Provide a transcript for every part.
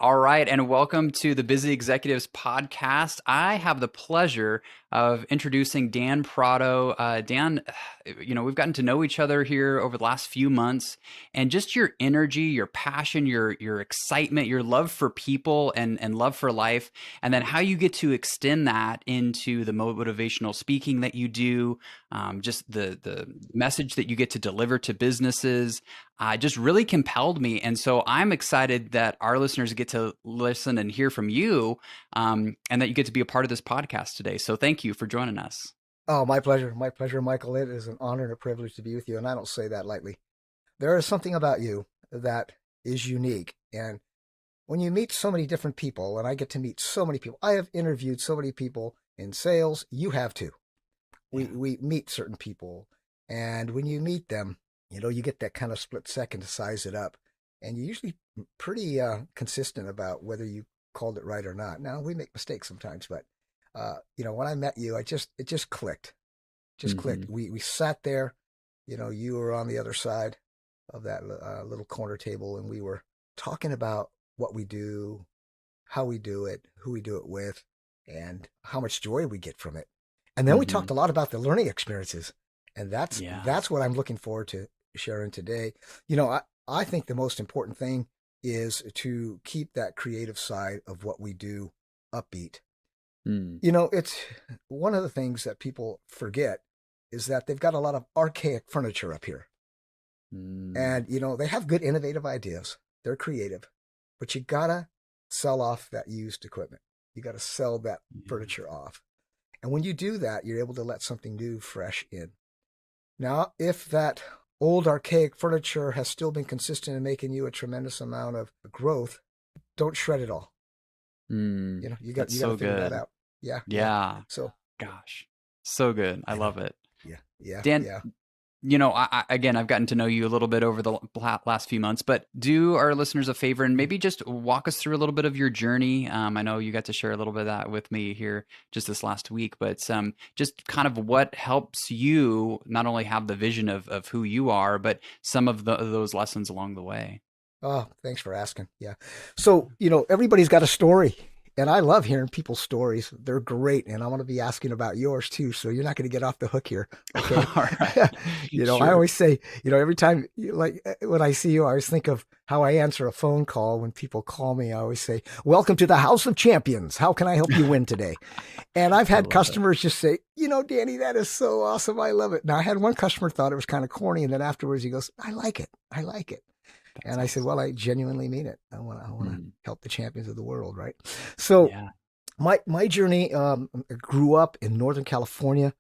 All right, and welcome to the Busy Executives podcast. I have the pleasure of introducing Dan Prado. Dan, we've gotten to know each other here over the last few months, and just your energy, your passion, your excitement, your love for people and love for life, and then how you get to extend that into the motivational speaking that you do, just the message that you get to deliver to businesses just really compelled me. And so I'm excited that our listeners get to listen and hear from you, and that you get to be a part of this podcast today. So thank you for joining us. Oh, my pleasure. My pleasure, Michael. It is an honor and a privilege to be with you, and I don't say that lightly. There is something about you that is unique. And when you meet so many different people, and I get to meet so many people, I have interviewed so many people in sales. You have too. We Yeah. we meet certain people, and when you meet them, you get that kind of split second to size it up, and you're usually pretty consistent about whether you called it right or not. Now we make mistakes sometimes, but when I met you, it just clicked. Hmm. We sat there, you were on the other side of that little corner table, and we were talking about what we do, how we do it, who we do it with, and how much joy we get from it. And then we talked Hmm. a lot about the learning experiences, and that's Yeah. that's what I'm looking forward to sharing today. I think the most important thing is to keep that creative side of what we do upbeat. Mm. It's one of the things that people forget is that they've got a lot of archaic furniture up here. Mm. And, they have good innovative ideas. They're creative, but you gotta sell off that used equipment. You gotta sell that Yeah. furniture off. And when you do that, you're able to let something new, fresh in. Now, if that old archaic furniture has still been consistent in making you a tremendous amount of growth, don't shred it all. Mm. You got That's you got to so figure that good. out. Yeah, yeah. Yeah. So Gosh. So good. I I know. love it. Yeah, yeah, Dan, yeah. again, I've gotten to know you a little bit over the last few months, but do our listeners a favor and maybe just walk us through a little bit of your journey. I know you got to share a little bit of that with me here just this last week, but just kind of what helps you not only have the vision of who you are, but some of those lessons along the way. Oh, thanks for asking. Yeah. So, everybody's got a story, and I love hearing people's stories. They're great, and I want to be asking about yours too. So you're not going to get off the hook here, okay? All right. I Sure. always say, every time, when I see you, I always think of how I answer a phone call when people call me. I always say, "Welcome to the House of Champions. How can I help you win today?" And I've I had love it. customers just say, Danny, that is so awesome. I love it. Now, I had one customer thought it was kind of corny, and then afterwards he goes, I like it. I like it. That's And I said, awesome. well, I genuinely mean it. I want to Mm. help the champions of the world, right? So Yeah. my journey grew up in Northern California.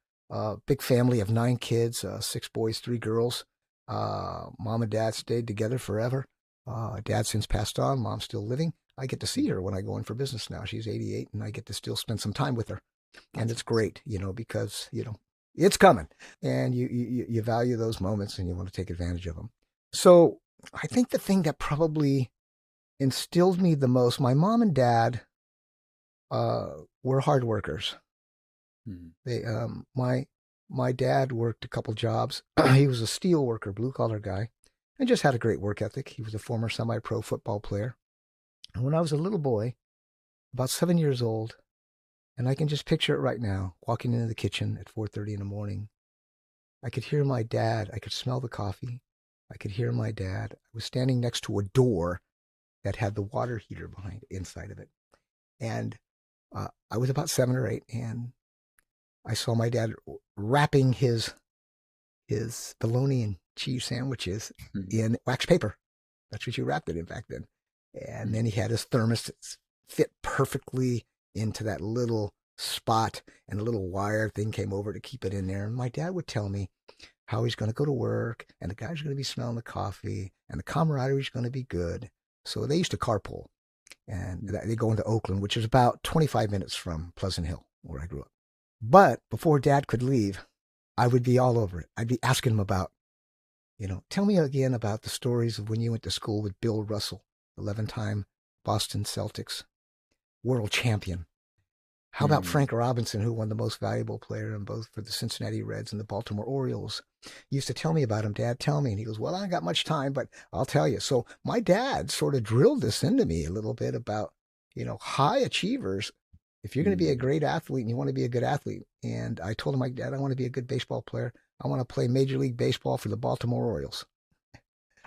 Big family of 9 kids, 6 boys, 3 girls. Mom and dad stayed together forever. Dad since passed on. Mom's still living. I get to see her when I go in for business now. She's 88, and I get to still spend some time with her, and That's it's awesome. great, because it's coming, and you value those moments, and you want to take advantage of them. So I think the thing that probably instilled me the most, my mom and dad were hard workers. Mm. My dad worked a couple jobs. He was a steel worker, blue collar guy, and just had a great work ethic. He was a former semi pro football player. And when I was a little boy, about 7 years old, and I can just picture it right now, walking into the kitchen at 4:30 in the morning, I could hear my dad. I could smell the coffee. I could hear my dad. I was standing next to a door that had the water heater behind inside of it. And I was about 7 or 8, and I saw my dad wrapping his bologna and cheese sandwiches Mm. in wax paper. That's what you wrapped it in back then. And then he had his thermos that fit perfectly into that little spot, and a little wire thing came over to keep it in there. And my dad would tell me how he's going to go to work, and the guys are going to be smelling the coffee, and the camaraderie is going to be good. So they used to carpool, and Mm. they go into Oakland, which is about 25 minutes from Pleasant Hill, where I grew up. But before Dad could leave, I would be all over it. I'd be asking him about, tell me again about the stories of when you went to school with Bill Russell, 11-time Boston Celtics world champion. How about Frank Robinson, who won the most valuable player in both for the Cincinnati Reds and the Baltimore Orioles? He used to tell me about him. Dad, tell me. And he goes, well, I ain't got much time, but I'll tell you. So my dad sort of drilled this into me a little bit about, high achievers. If you're going to be a great athlete and you want to be a good athlete. And I told him, my dad, I want to be a good baseball player. I want to play Major League Baseball for the Baltimore Orioles.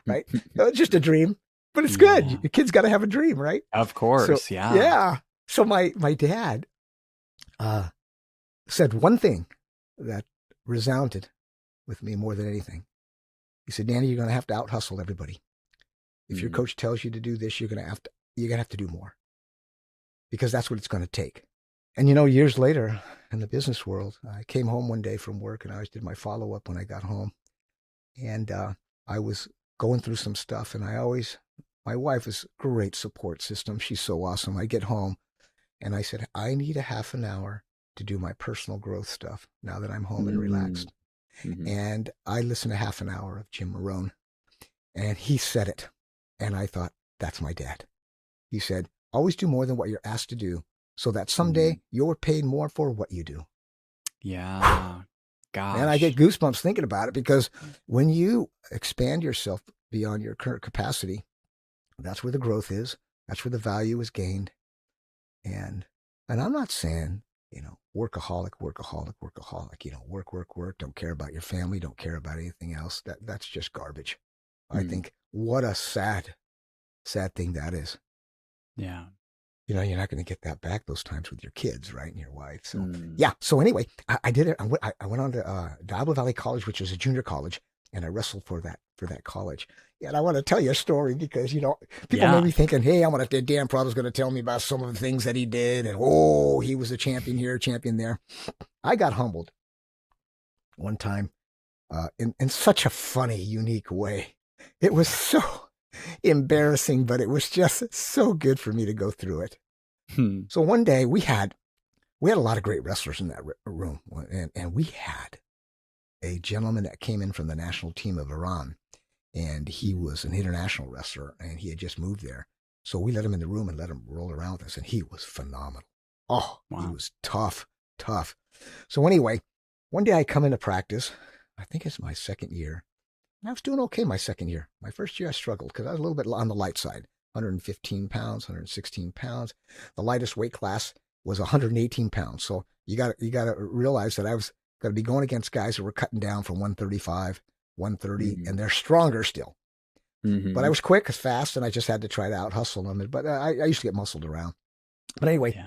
Right? It's just a dream, but it's good. Your kid's got to have a dream, right? Of course. So, Yeah. Yeah. So my dad said one thing that resounded with me more than anything. He said, Danny, you're going to have to out hustle everybody. If your coach tells you to do this, you're going to have to do more, because that's what it's going to take. And years later in the business world, I came home one day from work and I always did my follow up when I got home. And I was going through some stuff, and my wife is a great support system. She's so awesome. I get home and I said, I need a half an hour to do my personal growth stuff now that I'm home and relaxed. And I listened to half an hour of Jim Marone, and he said it. And I thought, that's my dad. He said, always do more than what you're asked to do, so that someday you're paid more for what you do. Yeah. Gosh. And I get goosebumps thinking about it, because when you expand yourself beyond your current capacity, that's where the growth is. That's where the value is gained. And I'm not saying, workaholic, work, don't care about your family, don't care about anything else. That's just garbage. I think what a sad thing that is. Yeah. You're not going to get that back those times with your kids, right? And your wife. So, yeah. So anyway, I did it. I went on to Diablo Valley College, which is a junior college, and I wrestled for that college. Yeah, and I want to tell you a story, because, people may be thinking, hey, Dan Prado's going to tell me about some of the things that he did. And, he was a champion here, champion there. I got humbled one time in such a funny, unique way. It was so embarrassing, but it was just so good for me to go through it. So one day we had a lot of great wrestlers in that room, and we had a gentleman that came in from the national team of Iran, and he was an international wrestler, and he had just moved there. So we let him in the room and let him roll around with us, and he was phenomenal. Oh, wow. He was tough. So anyway, one day I come into practice. I think it's my second year. And I was doing okay my second year. My first year I struggled because I was a little bit on the light side, 115 pounds, 116 pounds. The lightest weight class was 118 pounds. So you got to realize that I was going to be going against guys who were cutting down from 135, 130, and they're stronger still. But I was quick, fast, and I just had to try to out hustle them. But I used to get muscled around. But anyway,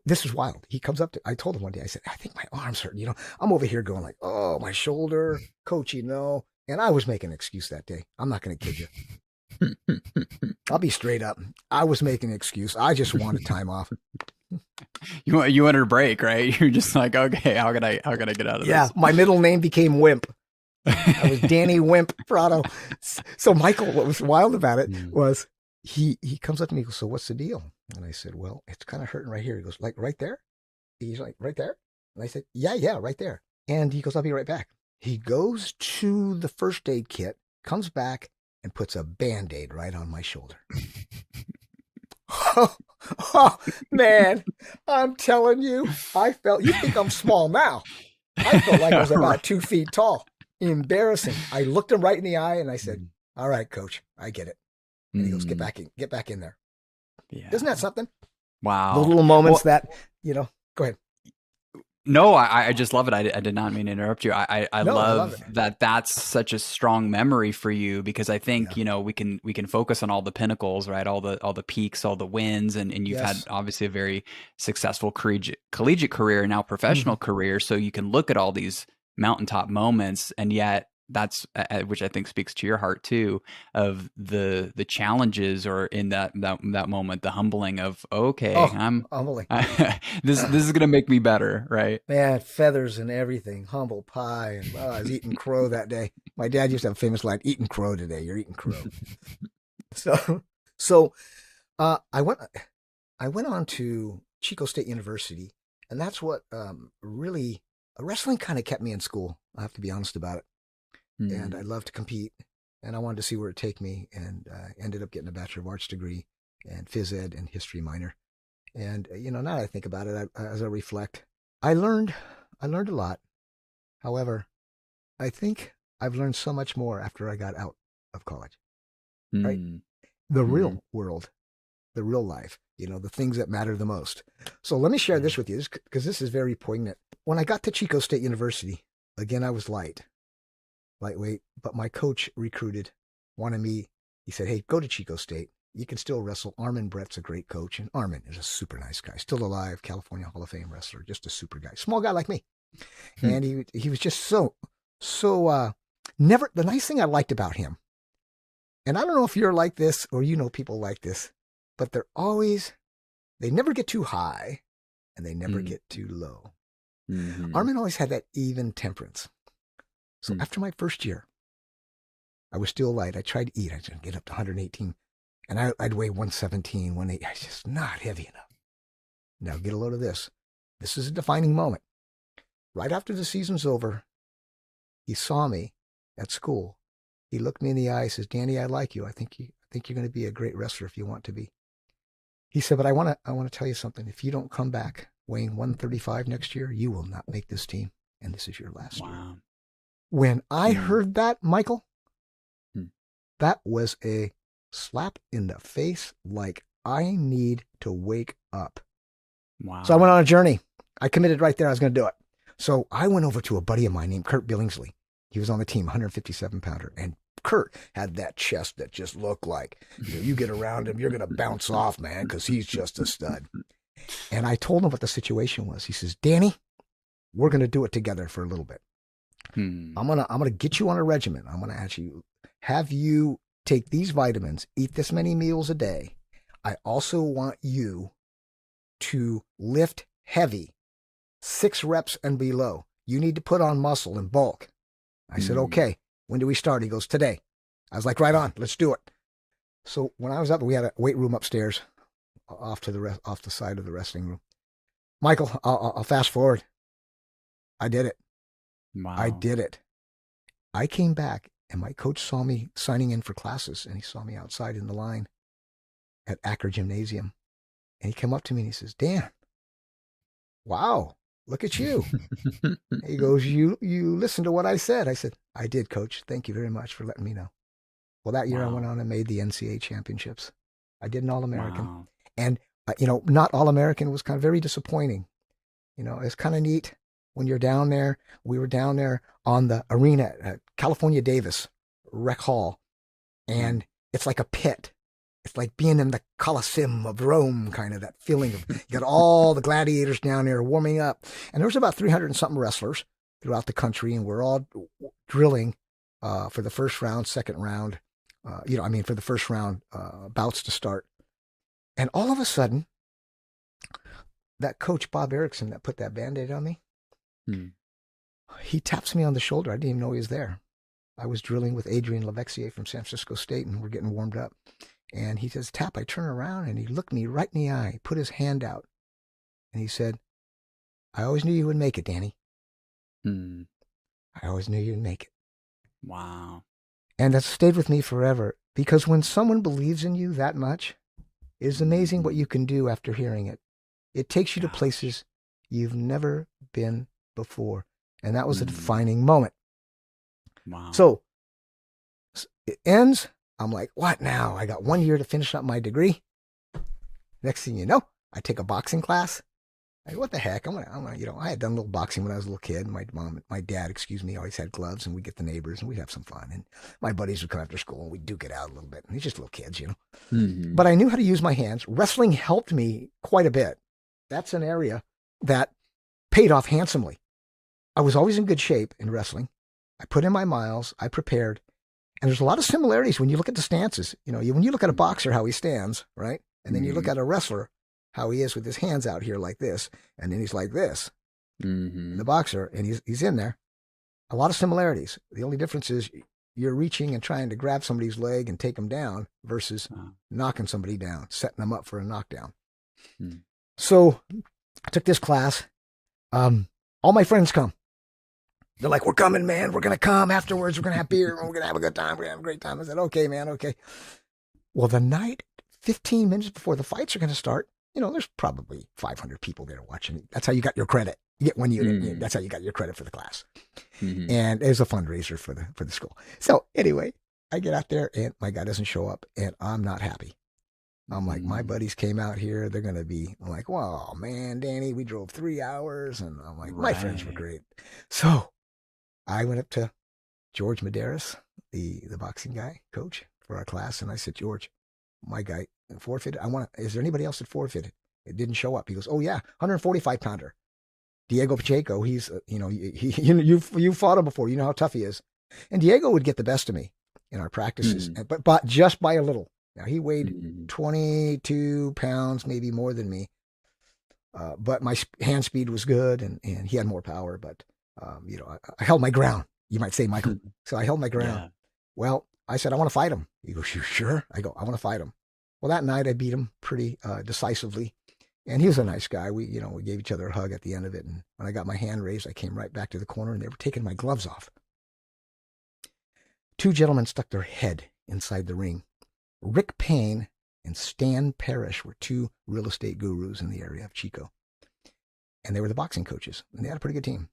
this is wild. He comes up I told him one day, I said, I think my arm's hurting. I'm over here going like, oh, my shoulder, coach, And I was making an excuse that day. I'm not going to kid you. I'll be straight up. I was making an excuse. I just wanted time off. You wanted a break, right? You're just like, okay, how can I get out of this? Yeah, my middle name became Wimp. I was Danny Wimp Prado. So Michael, what was wild about it was he comes up to me and goes, so what's the deal? And I said, well, it's kind of hurting right here. He goes, like right there? He's like, right there? And I said, yeah, right there. And he goes, I'll be right back. He goes to the first aid kit, comes back, and puts a Band-Aid right on my shoulder. Oh, man, I'm telling you, you think I'm small now. I felt like I was about 2 feet tall. Embarrassing. I looked him right in the eye and I said, all right, coach, I get it. And he goes, get back in there. Yeah. Isn't that something? Wow. The little moments that, go ahead. No, I just love it. I did not mean to interrupt you. I love that that's such a strong memory for you, because I think, we can focus on all the pinnacles, right? All the peaks, all the wins, and you've had obviously a very successful collegiate career and now professional career. So you can look at all these mountaintop moments, and yet that's which I think speaks to your heart too, of the challenges, or in that moment, the humbling of, okay, I'm humbling. This is gonna make me better, right? Man, feathers and everything, humble pie, and I was eating crow that day. My dad used to have a famous line, "Eating crow today, you're eating crow." So I went on to Chico State University, and that's what really wrestling kind of kept me in school. I have to be honest about it. And I love to compete, and I wanted to see where it take me, and ended up getting a Bachelor of Arts degree and phys ed and history minor. And now that I think about it, as I reflect, I learned, I learned a lot. However, I think I've learned so much more after I got out of college. Right, Mm. the Mm-hmm. real world, the real life. The things that matter the most. So let me share Yeah. this with you, because this is very poignant. When I got to Chico State University, again, I was lightweight, but my coach wanted me. He said, "Hey, go to Chico State. You can still wrestle. Armin Brett's a great coach, and Armin is a super nice guy, still alive, California Hall of Fame wrestler, just a super guy, small guy like me." Hmm. And he was just so never. The nice thing I liked about him, and I don't know if you're like this or people like this, but they never get too high and they never Mm. get too low. Mm-hmm. Armin always had that even temperance. So Mm. after my first year, I was still light. I tried to eat. I tried to get up to 118, and I'd weigh 117, 180. I was just not heavy enough. Now get a load of this. This is a defining moment. Right after the season's over, he saw me at school. He looked me in the eye. Says, "Danny, I like you. I think you're going to be a great wrestler if you want to be." He said, "But I want to tell you something. If you don't come back weighing 135 next year, you will not make this team, and this is your last year." Wow. When I Mm. heard that, Michael, Mm. that was a slap in the face. Like, I need to wake up. So I went Wow. on a journey. I committed right there. I was going to do it. So I went over to a buddy of mine named Kurt Billingsley. He was on the team, 157 pounder. And Kurt had that chest that just looked like, you get around him, you're going to bounce off, man, because he's just a stud. And I told him what the situation was. He says, "Danny, we're going to do it together for a little bit. Hmm. I'm gonna get you on a regimen. I'm gonna actually have you take these vitamins, eat this many meals a day. I also want you to lift heavy, 6 reps and below. You need to put on muscle and bulk." I said, Hmm. "Okay, when do we start?" He goes, "Today." I was like, "Right on, let's do it." So when I was up, we had a weight room upstairs, off the side of the wrestling room. Michael, I'll fast forward. I did it. I Wow. did it. I came back, and my coach saw me signing in for classes, and he saw me outside in the line at Acker Gymnasium. And he came up to me and he says, "Dan, wow, look at you." He goes, "You listened to what I said." I said, "I did, coach. Thank you very much for letting me know." Well, that year I went Wow. on and made the NCAA championships. I did an All American. Wow. And, not All American was kind of very disappointing. It's kind of neat when you're down there. We were down there on the arena at California Davis Rec Hall, Hmm. and it's like a pit. It's like being in the Colosseum of Rome, kind of that feeling of, you got all the gladiators down there warming up. And there was about 300 and something wrestlers throughout the country, and we're all drilling for the first round, second round, for the first round bouts to start. And all of a sudden, that coach, Bob Erickson, that put that Band-Aid on me, Hmm. he taps me on the shoulder. I didn't even know he was there. I was drilling with Adrian Levexier from San Francisco State, and we're getting warmed up. And he says, "Tap." I turn around, and he looked me right in the eye, put his hand out, and he said, "I always knew you would make it, Danny. Hmm. I always knew you'd make it." Wow. And that stayed with me forever, because when someone believes in you that much, it is amazing what Hmm. you can do after hearing it. It takes you to Gosh. places you've never been before. And that was a Hmm. defining moment. Wow. So it ends. I'm like, what now? I got 1 year to finish up my degree. Next thing you know, I take a boxing class. Like, what the heck? I had done a little boxing when I was a little kid. My dad, always had gloves, and we'd get the neighbors and we'd have some fun. And my buddies would come after school and we'd duke it out a little bit. And they're just little kids. Hmm. But I knew how to use my hands. Wrestling helped me quite a bit. That's an area that paid off handsomely. I was always in good shape in wrestling. I put in my miles. I prepared. And there's a lot of similarities when you look at the stances. When you look at a boxer, how he stands, right? And then you look Hmm. at a wrestler, how he is with his hands out here like this. And then he's like this, the Hmm. boxer, and he's in there. A lot of similarities. The only difference is you're reaching and trying to grab somebody's leg and take them down versus Wow. knocking somebody down, setting them up for a knockdown. Hmm. So I took this class. All my friends come. They're like, "We're coming, man. We're going to come afterwards. We're going to have beer. And we're going to have a good time. We're going to have a great time." I said, "Okay, man. Okay." Well, the night, 15 minutes before the fights are going to start, there's probably 500 people there watching. That's how you got your credit. You get one unit. Mm. That's how you got your credit for the class. Mm-hmm. And it was a fundraiser for the school. So anyway, I get out there and my guy doesn't show up, and I'm not happy. I'm like, my Mm. buddies came out here. They're going to be I'm like, well, man, Danny, we drove 3 hours. And I'm like, my friends were Right. great. So I went up to George Medeiros, the boxing guy, coach for our class. And I said, George, my guy forfeited. Is there anybody else that forfeited? It didn't show up. He goes, oh yeah, 145 pounder. Diego Pacheco. He's, you fought him before. You know how tough he is. And Diego would get the best of me in our practices, Mm. but just by a little. Now he weighed Mm. 22 pounds, maybe more than me. But my hand speed was good, and he had more power. But I held my ground. You might say, Michael. So I held my ground. Yeah. Well, I said, I want to fight him. He goes, you sure? I go, I want to fight him. Well, that night I beat him pretty decisively. And he was a nice guy. We gave each other a hug at the end of it. And when I got my hand raised, I came right back to the corner, and they were taking my gloves off. Two gentlemen stuck their head inside the ring. Rick Payne and Stan Parrish were two real estate gurus in the area of Chico. And they were the boxing coaches. And they had a pretty good team.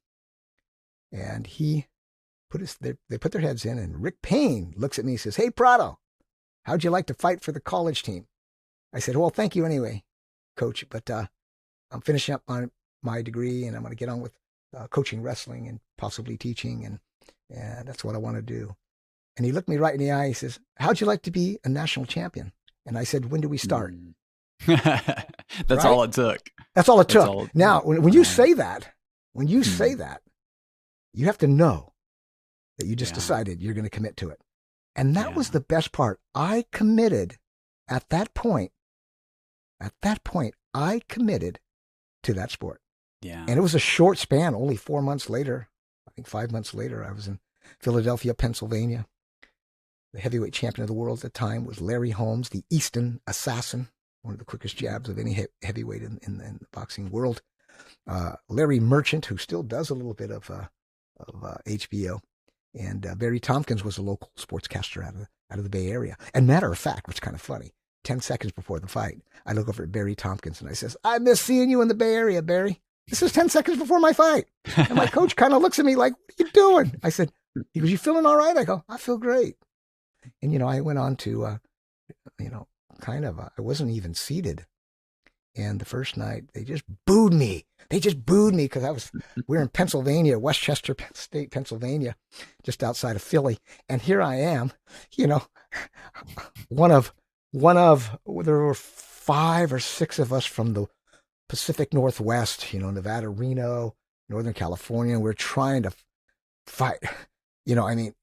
And they put their heads in, and Rick Payne looks at me and says, hey, Prado, how'd you like to fight for the college team? I said, well, thank you anyway, coach, but I'm finishing up on my degree, and I'm going to get on with coaching wrestling and possibly teaching, and that's what I want to do. And he looked me right in the eye. He says, how'd you like to be a national champion? And I said, when do we start? Mm. That's Right? all it took. That's all it That's took. all it Now, took. when you Right. say that, Mm. you have to know that you just Yeah. decided you're going to commit to it. And that was Yeah. the best part. I committed at that point. I committed to that sport. Yeah. And it was a short span, only 4 months later. I think 5 months later, I was in Philadelphia, Pennsylvania. The heavyweight champion of the world at the time was Larry Holmes, the Easton assassin, one of the quickest jabs of any heavyweight in the boxing world. Larry Merchant, who still does a little bit of HBO. And Barry Tompkins was a local sportscaster out of the Bay Area. And matter of fact, which is kind of funny, 10 seconds before the fight, I look over at Barry Tompkins and I says, I miss seeing you in the Bay Area, Barry. This is 10 seconds before my fight. And my coach kind of looks at me like, what are you doing? I said, he goes, you feeling all right? I go, I feel great. And, I went on to, I wasn't even seated. And the first night, they just booed me. Because we're in Pennsylvania, Westchester State, Pennsylvania, just outside of Philly. And here I am, one of, there were 5 or 6 of us from the Pacific Northwest, Nevada, Reno, Northern California. We're trying to fight.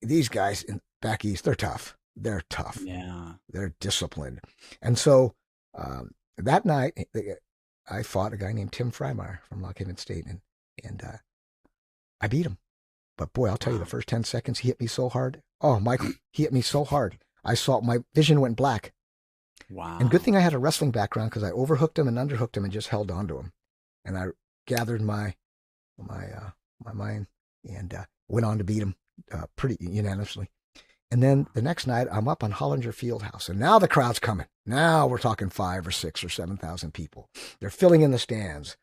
These guys back east, they're tough. They're tough. Yeah. They're disciplined. And so that night, I fought a guy named Tim Freimeyer from Lock Haven State, and I beat him. But boy, I'll tell you, the first 10 seconds, he hit me so hard. Oh, Michael, he hit me so hard. I saw my vision went black. Wow. And good thing I had a wrestling background, because I overhooked him and underhooked him and just held on to him. And I gathered my mind and went on to beat him pretty unanimously. And then the next night, I'm up on Hollinger Fieldhouse, and now the crowd's coming. Now we're talking 5 or 6 or 7,000 people. They're filling in the stands.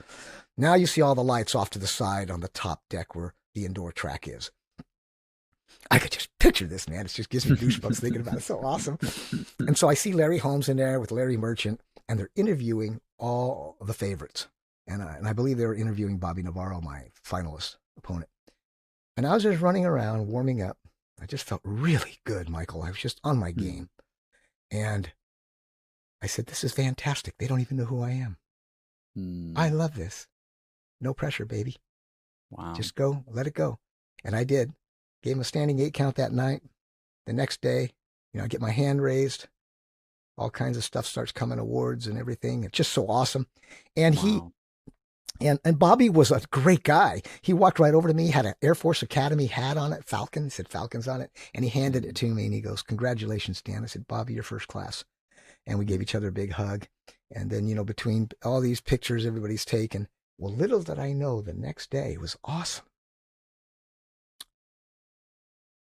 Now you see all the lights off to the side on the top deck where the indoor track is. I could just picture this, man. It just gives me goosebumps thinking about it. It's so awesome. And so I see Larry Holmes in there with Larry Merchant, and they're interviewing all the favorites. And I believe they were interviewing Bobby Navarro, my finalist opponent. And I was just running around, warming up. I just felt really good, Michael. I was just on my game. And I said, this is fantastic. They don't even know who I am. I love this. No pressure, baby. Wow. Just go, let it go. And I did. Gave him a standing 8 count that night. The next day, I get my hand raised. All kinds of stuff starts coming, awards and everything. It's just so awesome. And Wow. And Bobby was a great guy. He walked right over to me, had an Air Force Academy hat on it, Falcon, said Falcons on it, and he handed it to me, and he goes, congratulations, Dan. I said, Bobby, you're first class. And we gave each other a big hug. And then, between all these pictures everybody's taken, well, little did I know the next day was awesome.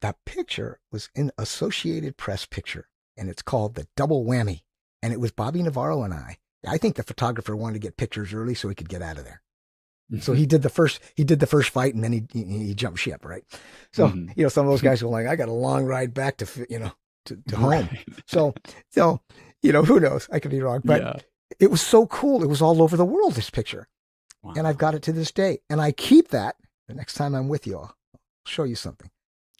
That picture was in Associated Press picture, and it's called The Double Whammy. And it was Bobby Navarro and I I think the photographer wanted to get pictures early so he could get out of there. So he did the first fight, and then he jumped ship, right? So Mhm. some of those guys were like, I got a long ride back to home. Right. So who knows? I could be wrong, but Yeah. it was so cool. It was all over the world, this picture, and I've Wow. got it to this day, and I keep that. The next time I'm with you, I'll show you something.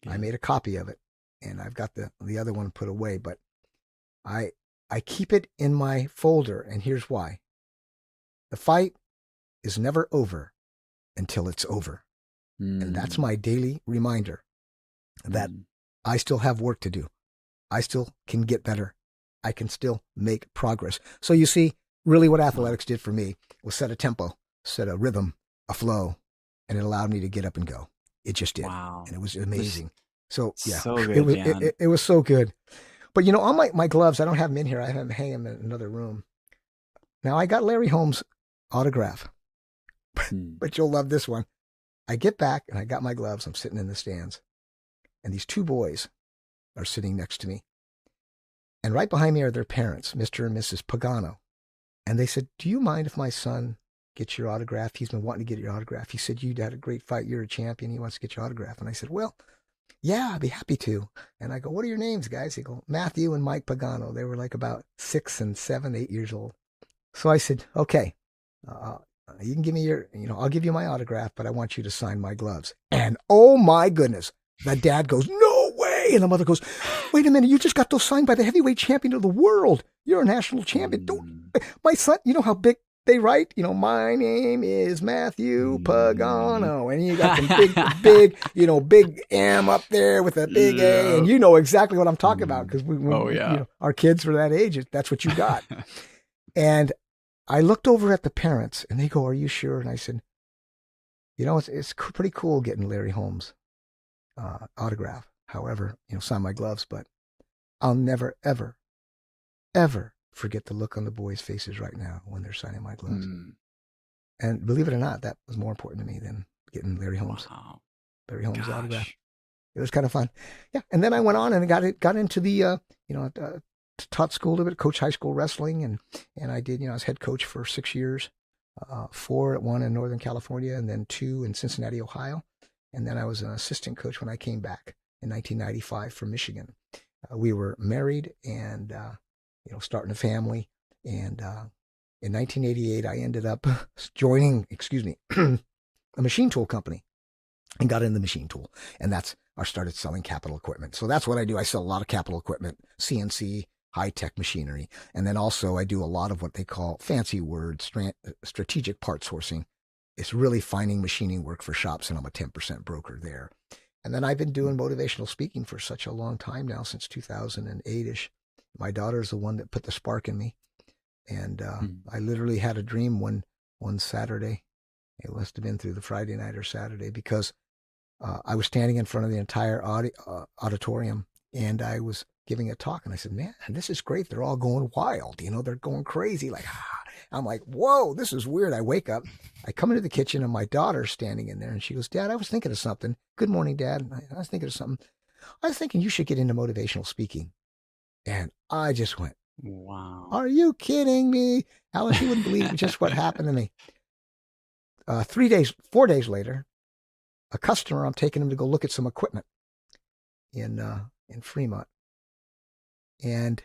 I Yeah. made a copy of it, and I've got the other one put away, but I I keep it in my folder, and here's why. The fight is never over until it's over. And that's Mm. my daily reminder that Mm. I still have work to do. I still can get better. I can still make progress. So you see, really what Wow. athletics did for me was set a tempo, set a rhythm, a flow, and it allowed me to get up and go. It just did. Wow. And it was This amazing. So yeah, so it good, was Dan. it was so good. But on my gloves, I don't have them in here. I have them hanging in another room. Now I got Larry Holmes' autograph, Mm. but you'll love this one. I get back and I got my gloves. I'm sitting in the stands, and these two boys are sitting next to me. And right behind me are their parents, Mr. and Mrs. Pagano. And they said, "Do you mind if my son gets your autograph? He's been wanting to get your autograph. He said you had a great fight. You're a champion. He wants to get your autograph." And I said, "Well, yeah, I'd be happy to." And I go, "What are your names, guys?" They go, "Matthew and Mike Pagano." They were like about 6 and 7, 8 years old. So I said, "Okay, uh, you can give me I'll give you my autograph, but I want you to sign my gloves." And oh my goodness, the dad goes, "No way!" And the mother goes, "Wait a minute, you just got those signed by the heavyweight champion of the world. You're a national champion. Don't Mm. my son? You know how big they write? My name is Matthew Mm. Pagano, and you got them big M up there with a big A, and Yeah. you know exactly what I'm talking about Mm. because Oh, when yeah. our kids were that age, that's what you got." And I looked over at the parents, and they go, "Are you sure?" And I said, it's pretty cool getting Larry Holmes' autograph. However, sign my gloves, but I'll never, ever, ever forget the look on the boys' faces right now when they're signing my gloves. Mm. And believe it or not, that was more important to me than getting Wow. Larry Holmes' autograph. Gosh. It was kind of fun. Yeah, and then I went on and got into the taught school a little bit, coach high school wrestling, and I did. I was head coach for 6 years, one in Northern California, and then 2 in Cincinnati, Ohio, and then I was an assistant coach when I came back in 1995 from Michigan. We were married and starting a family, and in 1988 I ended up joining, a machine tool company and got in the machine tool, and I started selling capital equipment. So that's what I do. I sell a lot of capital equipment, CNC, high-tech machinery, and then also I do a lot of what they call fancy words, strategic part sourcing. It's really finding machining work for shops, and I'm a 10% broker there. And then I've been doing motivational speaking for such a long time now, since 2008ish. My daughter is the one that put the spark in me, and Mm. I literally had a dream one Saturday. It must have been through the Friday night or Saturday, because I was standing in front of the entire auditorium, and I was giving a talk, and I said, "Man, this is great. They're all going wild. They're going crazy. Like, ah." I'm like, "Whoa, this is weird." I wake up, I come into the kitchen, and my daughter's standing in there, and she goes, "Dad, I was thinking of something." "Good morning, Dad." And I was thinking of something. "I was thinking you should get into motivational speaking." And I just went, Wow. "Are you kidding me?" Alice, you wouldn't believe just what happened to me. 4 days later, a customer, I'm taking him to go look at some equipment in Fremont, and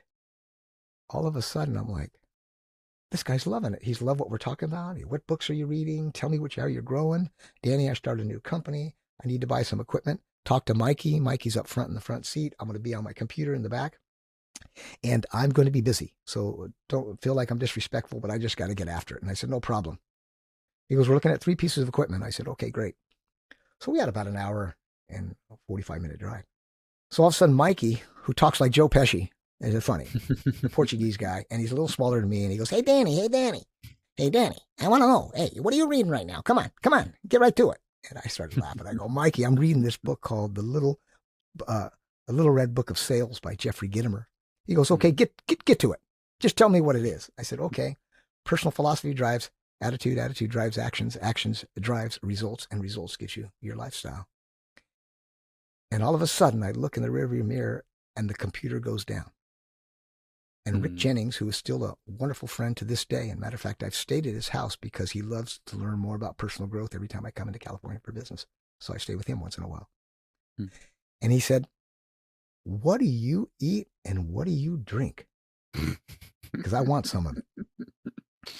all of a sudden I'm like, "This guy's loving it. He's loved what we're talking about. What books are you reading? Tell me how you're growing. Danny, I started a new company. I need to buy some equipment. Talk to Mikey. Mikey's up front in the front seat. I'm going to be on my computer in the back, and I'm going to be busy. So don't feel like I'm disrespectful, but I just got to get after it." And I said, "No problem." He goes, "We're looking at 3 pieces of equipment." I said, "Okay, great." So we had about an hour and a 45-minute drive. So all of a sudden, Mikey, who talks like Joe Pesci, is it funny? The Portuguese guy, and he's a little smaller than me, and he goes, "Hey, Danny, hey, Danny, hey, Danny, I want to know, hey, what are you reading right now? Come on, get right to it." And I started laughing. I go, "Mikey, I'm reading this book called uh, The Little Red Book of Sales by Jeffrey Gitomer." He goes, "Okay, Mm. get to it. Just tell me what it is." I said, "Okay, personal philosophy drives attitude, attitude drives actions, actions drives results, and results gives you your lifestyle." And all of a sudden, I look in the rearview mirror, and the computer goes down. And Rick Mm. Jennings, who is still a wonderful friend to this day. And matter of fact, I've stayed at his house because he loves to learn more about personal growth every time I come into California for business. So I stay with him once in a while. Mm. And he said, what do you eat and what do you drink? Because I want some of it.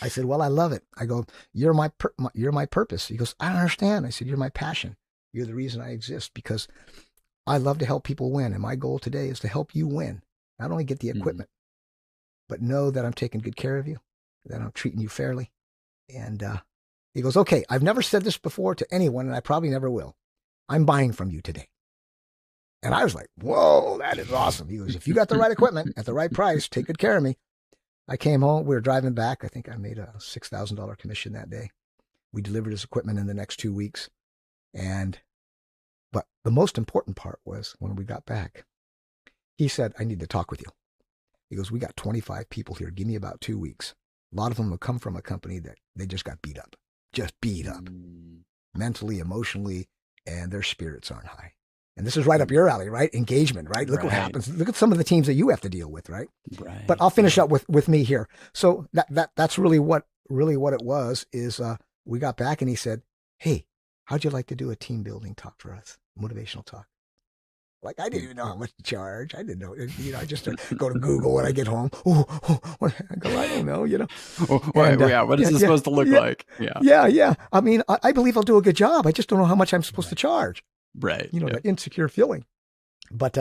I said, well, I love it. I go, you're my purpose. He goes, I don't understand. I said, you're my passion. You're the reason I exist because I love to help people win. And my goal today is to help you win. Not only get the Mm. equipment, but know that I'm taking good care of you, that I'm treating you fairly. And he goes, okay, I've never said this before to anyone, and I probably never will. I'm buying from you today. And I was like, whoa, that is awesome. He goes, if you got the right equipment at the right price, take good care of me. I came home. We were driving back. I think I made a $6,000 commission that day. We delivered his equipment in the next 2 weeks. But the most important part was when we got back, he said, I need to talk with you. He goes, we got 25 people here. Give me about 2 weeks. A lot of them will come from a company that they just got beat up, mentally, emotionally, and their spirits aren't high. And this is right up your alley, right? Engagement, right? Look what happens. Look at some of the teams that you have to deal with, right? Right. But I'll finish up with me here. So that's really what it was is we got back and he said, hey, how'd you like to do a team building talk for us? Motivational talk. Like, I didn't even know how much to charge. I didn't know. I just go to Google when I get home. I go, I don't know, What is this supposed to look like? Yeah. I mean, I believe I'll do a good job. I just don't know how much I'm supposed to charge. Right. That insecure feeling. But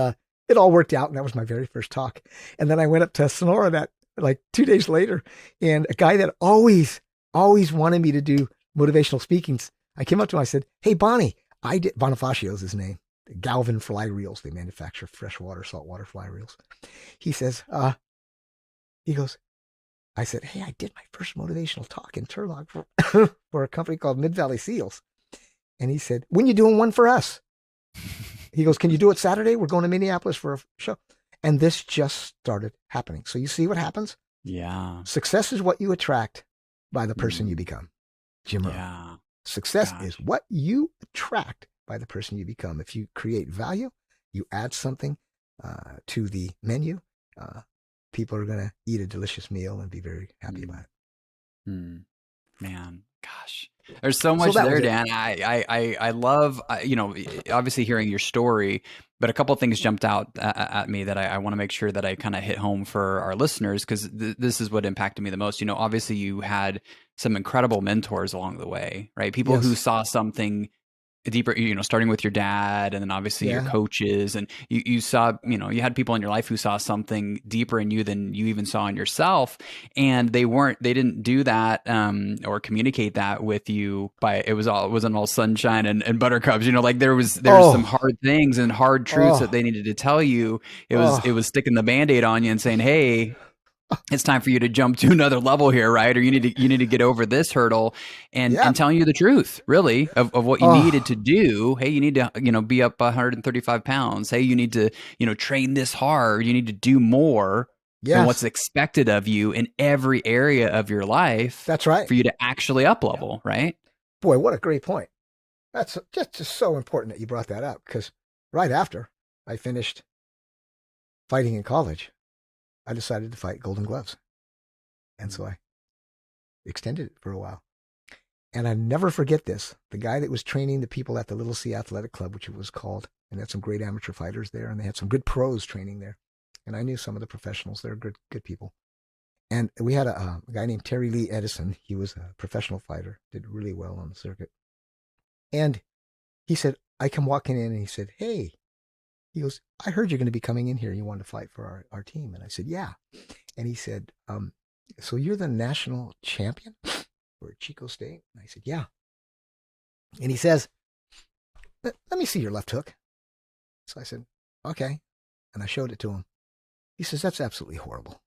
it all worked out, and that was my very first talk. And then I went up to Sonora that like 2 days later, and a guy that always wanted me to do motivational speakings, I came up to him, I said, hey, Bonnie, Bonifacio is his name. Galvin fly reels. They manufacture freshwater, saltwater fly reels. He says, he goes, I said, hey, I did my first motivational talk in Turlock for a company called Mid Valley Seals. And he said, when you doing one for us? He goes, can you do it Saturday? We're going to Minneapolis for a show. And this just started happening. So you see what happens? Yeah. Success is what you attract by the person you become. Jim Rohn. Yeah. Success is what you attract by the person you become. If you create value, you add something to the menu, people are going to eat a delicious meal and be very happy about it. Man, gosh, there's so much there, Dan. I love, obviously hearing your story, but a couple of things jumped out at me that I want to make sure that I kind of hit home for our listeners, because this is what impacted me the most. Obviously you had some incredible mentors along the way, right? People who saw something deeper, starting with your dad and then obviously your coaches, and you saw, you had people in your life who saw something deeper in you than you even saw in yourself. And they didn't do that, or communicate that with you it wasn't all sunshine and buttercups, like there was some hard things and hard truths that they needed to tell you. It was sticking the Band-Aid on you and saying, hey, it's time for you to jump to another level here, right? Or you need to get over this hurdle, and telling you the truth, really, of what you needed to do. Hey, you need to, be up 135 pounds. Hey, you need to, train this hard. You need to do more than what's expected of you in every area of your life. That's right. For you to actually up level, right? Boy, what a great point. That's just so important that you brought that up, because right after I finished fighting in college, I decided to fight Golden Gloves. And so I extended it for a while. And I never forget this. The guy that was training the people at the Little C Athletic Club, which it was called, and they had some great amateur fighters there, and they had some good pros training there. And I knew some of the professionals. They're good people. And we had a guy named Terry Lee Edison. He was a professional fighter, did really well on the circuit. And he said, I come walking in and he said, hey, he goes, I heard you're going to be coming in here. You want to fight for our team. And I said, yeah. And he said, so you're the national champion for Chico State? And I said, yeah. And he says, let me see your left hook. So I said, okay. And I showed it to him. He says, that's absolutely horrible.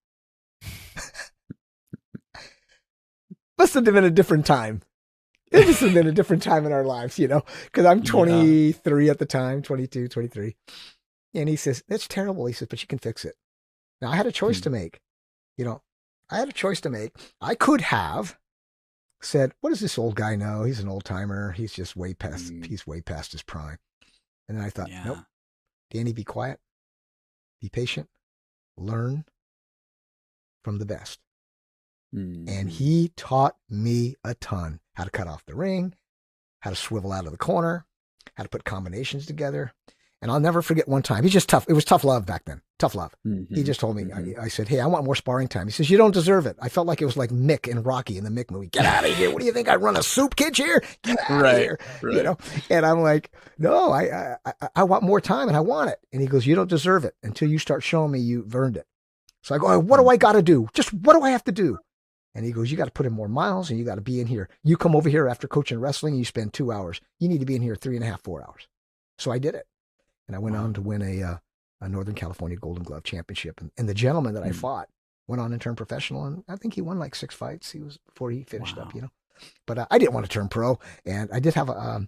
Must have been a different time. It must have been a different time in our lives, because I'm 23 at the time, 22, 23. And he says, that's terrible. He says, but you can fix it. Now, I had a choice to make. I could have said, what does this old guy know? He's an old timer. He's just way past his prime. And then I thought, nope, Danny, be quiet, be patient, learn, from the best. And Mm-hmm. he taught me a ton: how to cut off the ring, how to swivel out of the corner, how to put combinations together. And I'll never forget one time. He's just tough. It was tough love back then. Tough love. He Mm-hmm. just told me, Mm-hmm. I said, hey, I want more sparring time. He says, you don't deserve it. I felt like it was like Mick in Rocky in the Mick movie. Get out of here. What do you think? I run a soup kitchen here? Get out of Right. here. Right. And I'm like, no, I want more time and I want it. And he goes, you don't deserve it until you start showing me you've earned it. So I go, what do I got to do? Just what do I have to do? And he goes, you got to put in more miles and you got to be in here. You come over here after coaching wrestling, you spend 2 hours. You need to be in here 3.5, 4 hours. So I did it. And I went on to win a Northern California Golden Glove Championship. And the gentleman that I fought went on and turned professional. And I think he won like 6 fights. He was before he finished up, But I didn't want to turn pro. And I did have a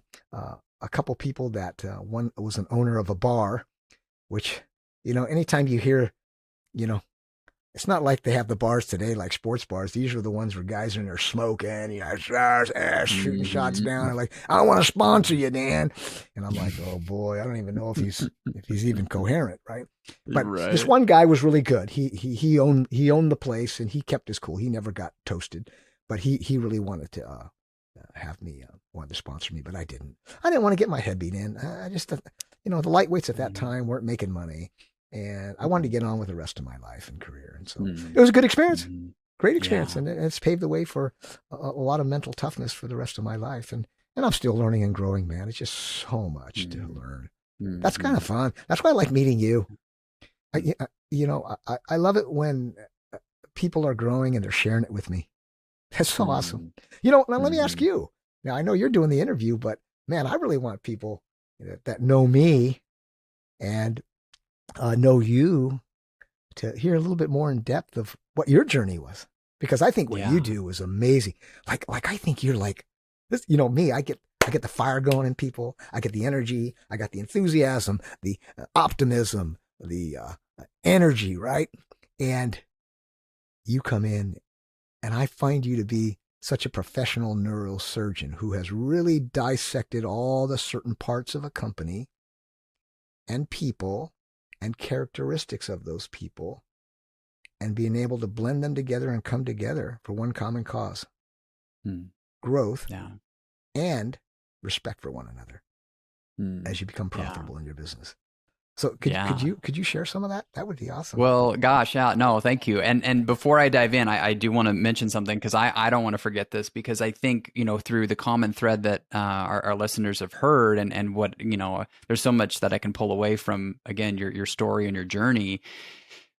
couple people that one was an owner of a bar, which, anytime you hear, it's not like they have the bars today, like sports bars. These are the ones where guys are in there smoking, shooting shots down. And like, I want to sponsor you, Dan. And I'm like, oh boy, I don't even know if he's even coherent, right? But this one guy was really good. He owned the place and he kept his cool. He never got toasted, but he really wanted to have me wanted to sponsor me, but I didn't. I didn't want to get my head beat in. I just, the lightweights at that time weren't making money. And I wanted to get on with the rest of my life and career. And so it was a good experience, great experience. Yeah. And it's paved the way for a lot of mental toughness for the rest of my life. And I'm still learning and growing, man. It's just so much to learn. That's kind of fun. That's why I like meeting you. I love it when people are growing and they're sharing it with me. That's so awesome. Now let me ask you. Now I know you're doing the interview, but man, I really want people that know me and know you to hear a little bit more in depth of what your journey was, because I think what you do is amazing. Like I think you're like this. Me, I get the fire going in people. I get the energy. I got the enthusiasm, the optimism, the energy, right? And you come in, and I find you to be such a professional neurosurgeon who has really dissected all the certain parts of a company and people and characteristics of those people and being able to blend them together and come together for one common cause, growth and respect for one another as you become profitable in your business. So could you share some of that? That would be awesome. Well, gosh, yeah, no, thank you. And before I dive in, I do want to mention something, because I don't want to forget this, because I think, through the common thread that our listeners have heard and what, there's so much that I can pull away from, again, your story and your journey,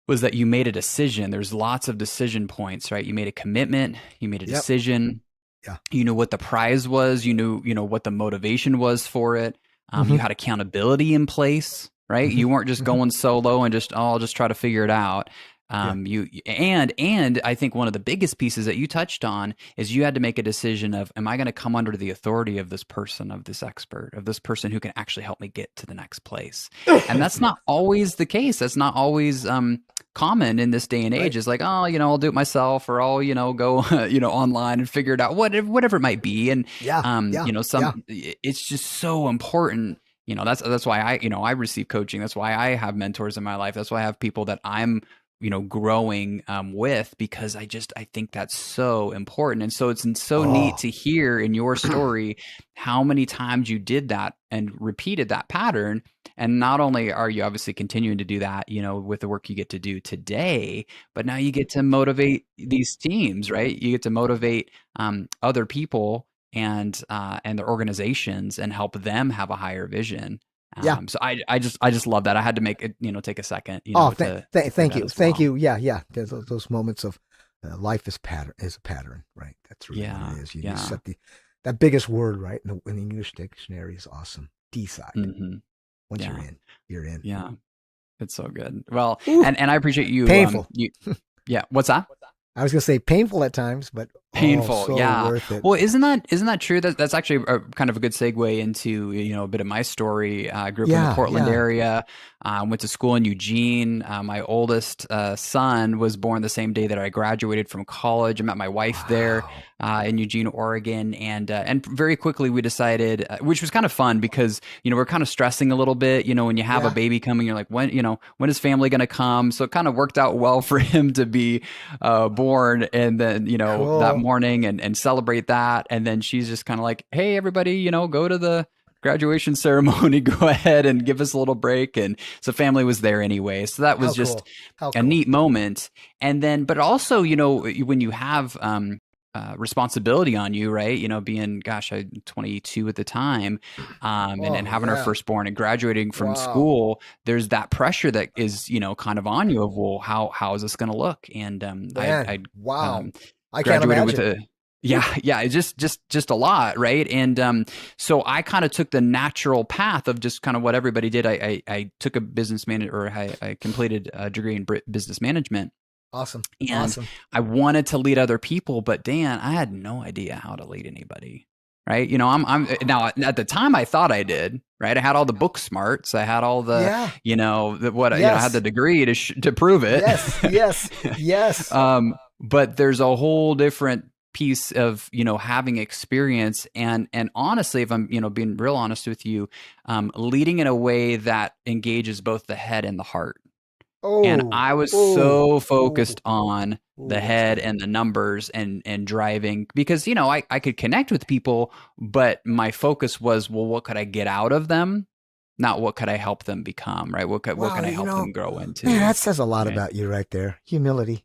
was that you made a decision. There's lots of decision points, right? You made a commitment, you made a decision. Yeah. You knew what the prize was, you knew, what the motivation was for it. You had accountability in place. Right. You weren't just going solo and I'll just try to figure it out. And I think one of the biggest pieces that you touched on is you had to make a decision of, am I going to come under the authority of this person, of this expert, of this person who can actually help me get to the next place? And that's not always the case. That's not always common in this day and age. Right. It's like, oh, I'll do it myself, or I'll, go, online and figure it out, whatever it might be. And, it's just so important. That's why I receive coaching. That's why I have mentors in my life. That's why I have people that I'm, growing with, because I think that's so important. And so it's so neat to hear in your story how many times you did that and repeated that pattern. And not only are you obviously continuing to do that, with the work you get to do today, but now you get to motivate these teams, right? You get to motivate other people and their organizations and help them have a higher vision. So I just love that. I had to make it, take a second. Thank you. Yeah. There's those moments of life is a pattern, right? That's really what it is. You set that biggest word, right? In the English dictionary is awesome. Decide. Once you're in. Yeah. It's so good. Well, and I appreciate you. Painful. What's that? I was going to say painful at times, but Oh, Painful, so yeah. worth it. Well, isn't that true? That's actually a, kind of a good segue into a bit of my story. I grew up in the Yeah, Portland yeah. area. Went to school in Eugene. My oldest son was born the same day that I graduated from college. I met my wife there Wow. in Eugene, Oregon, and very quickly we decided, which was kind of fun because we're kind of stressing a little bit. When you have a Yeah. baby coming, you're like, when is family going to come? So it kind of worked out well for him to be born, and then that Cool. morning and celebrate that, and then she's just kind of like, hey everybody, go to the graduation ceremony, go ahead and give us a little break. And so family was there anyway, so that was How just cool. How a cool. neat moment. And then but also when you have responsibility on you, right? Being, gosh, I 22 at the time, and Oh, having our yeah. firstborn and graduating from Wow. school, there's that pressure that is, kind of on you of, well, how is this going to look? And Man, I wow. um, I can't graduated with imagine. a, Whew. yeah, it's just a lot, right? And so I kind of took the natural path of just kind of what everybody did. I took a business man, or I completed a degree in business management, Awesome. and Awesome. I wanted to lead other people, but Dan, I had no idea how to lead anybody. Right. I'm now, at the time I thought I did, right. I had all the book smarts. I had all the, Yeah. I had the Yes. degree to prove it. Yes. Yes. Yes. But there's a whole different piece of, having experience, and honestly, if I'm, being real honest with you, leading in a way that engages both the head and the heart. And Oh. I was Oh. so Oh. focused on the Oh, that's head good. and the numbers and driving, because, I could connect with people, but my focus was, well, what could I get out of them? Not what could I help them become, right? What Wow, can I help them grow man, into? that says a lot Right. about you right there. Humility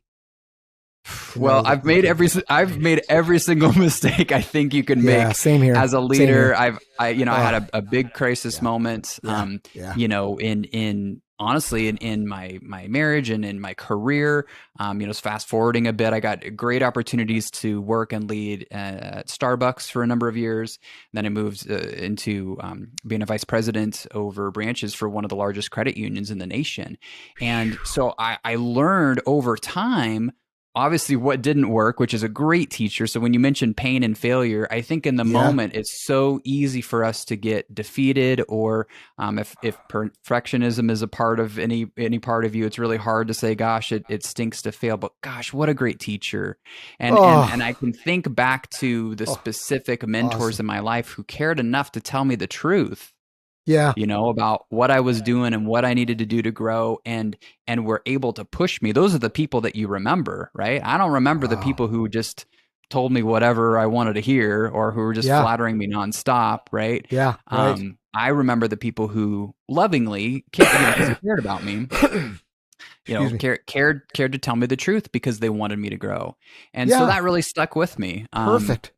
to Well, know that you could. I've made every single mistake I think you can Yeah, make same here. as a Same leader. here. I had Oh, a big crisis yeah. moment, Yeah. Yeah. in honestly in my marriage and in my career. Just fast forwarding a bit, I got great opportunities to work and lead at Starbucks for a number of years. Then I moved into being a vice president over branches for one of the largest credit unions in the nation. And so I learned over time, obviously, what didn't work, which is a great teacher. So when you mention pain and failure, I think in the Yeah. moment it's so easy for us to get defeated, or if perfectionism is a part of any part of you, it's really hard to say, gosh, it stinks to fail. But gosh, what a great teacher. And Oh, I can think back to the oh, specific mentors awesome. in my life who cared enough to tell me the truth, Yeah. about what I was doing and what I needed to do to grow, and were able to push me. Those are the people that you remember, right? I don't remember the Wow. people who just told me whatever I wanted to hear, or who were just Yeah. flattering me nonstop, right? Yeah. Right. I remember the people who lovingly, because they cared about me, Excuse me. cared to tell me the truth because they wanted me to grow. And so Yeah. that really stuck with me. Perfect.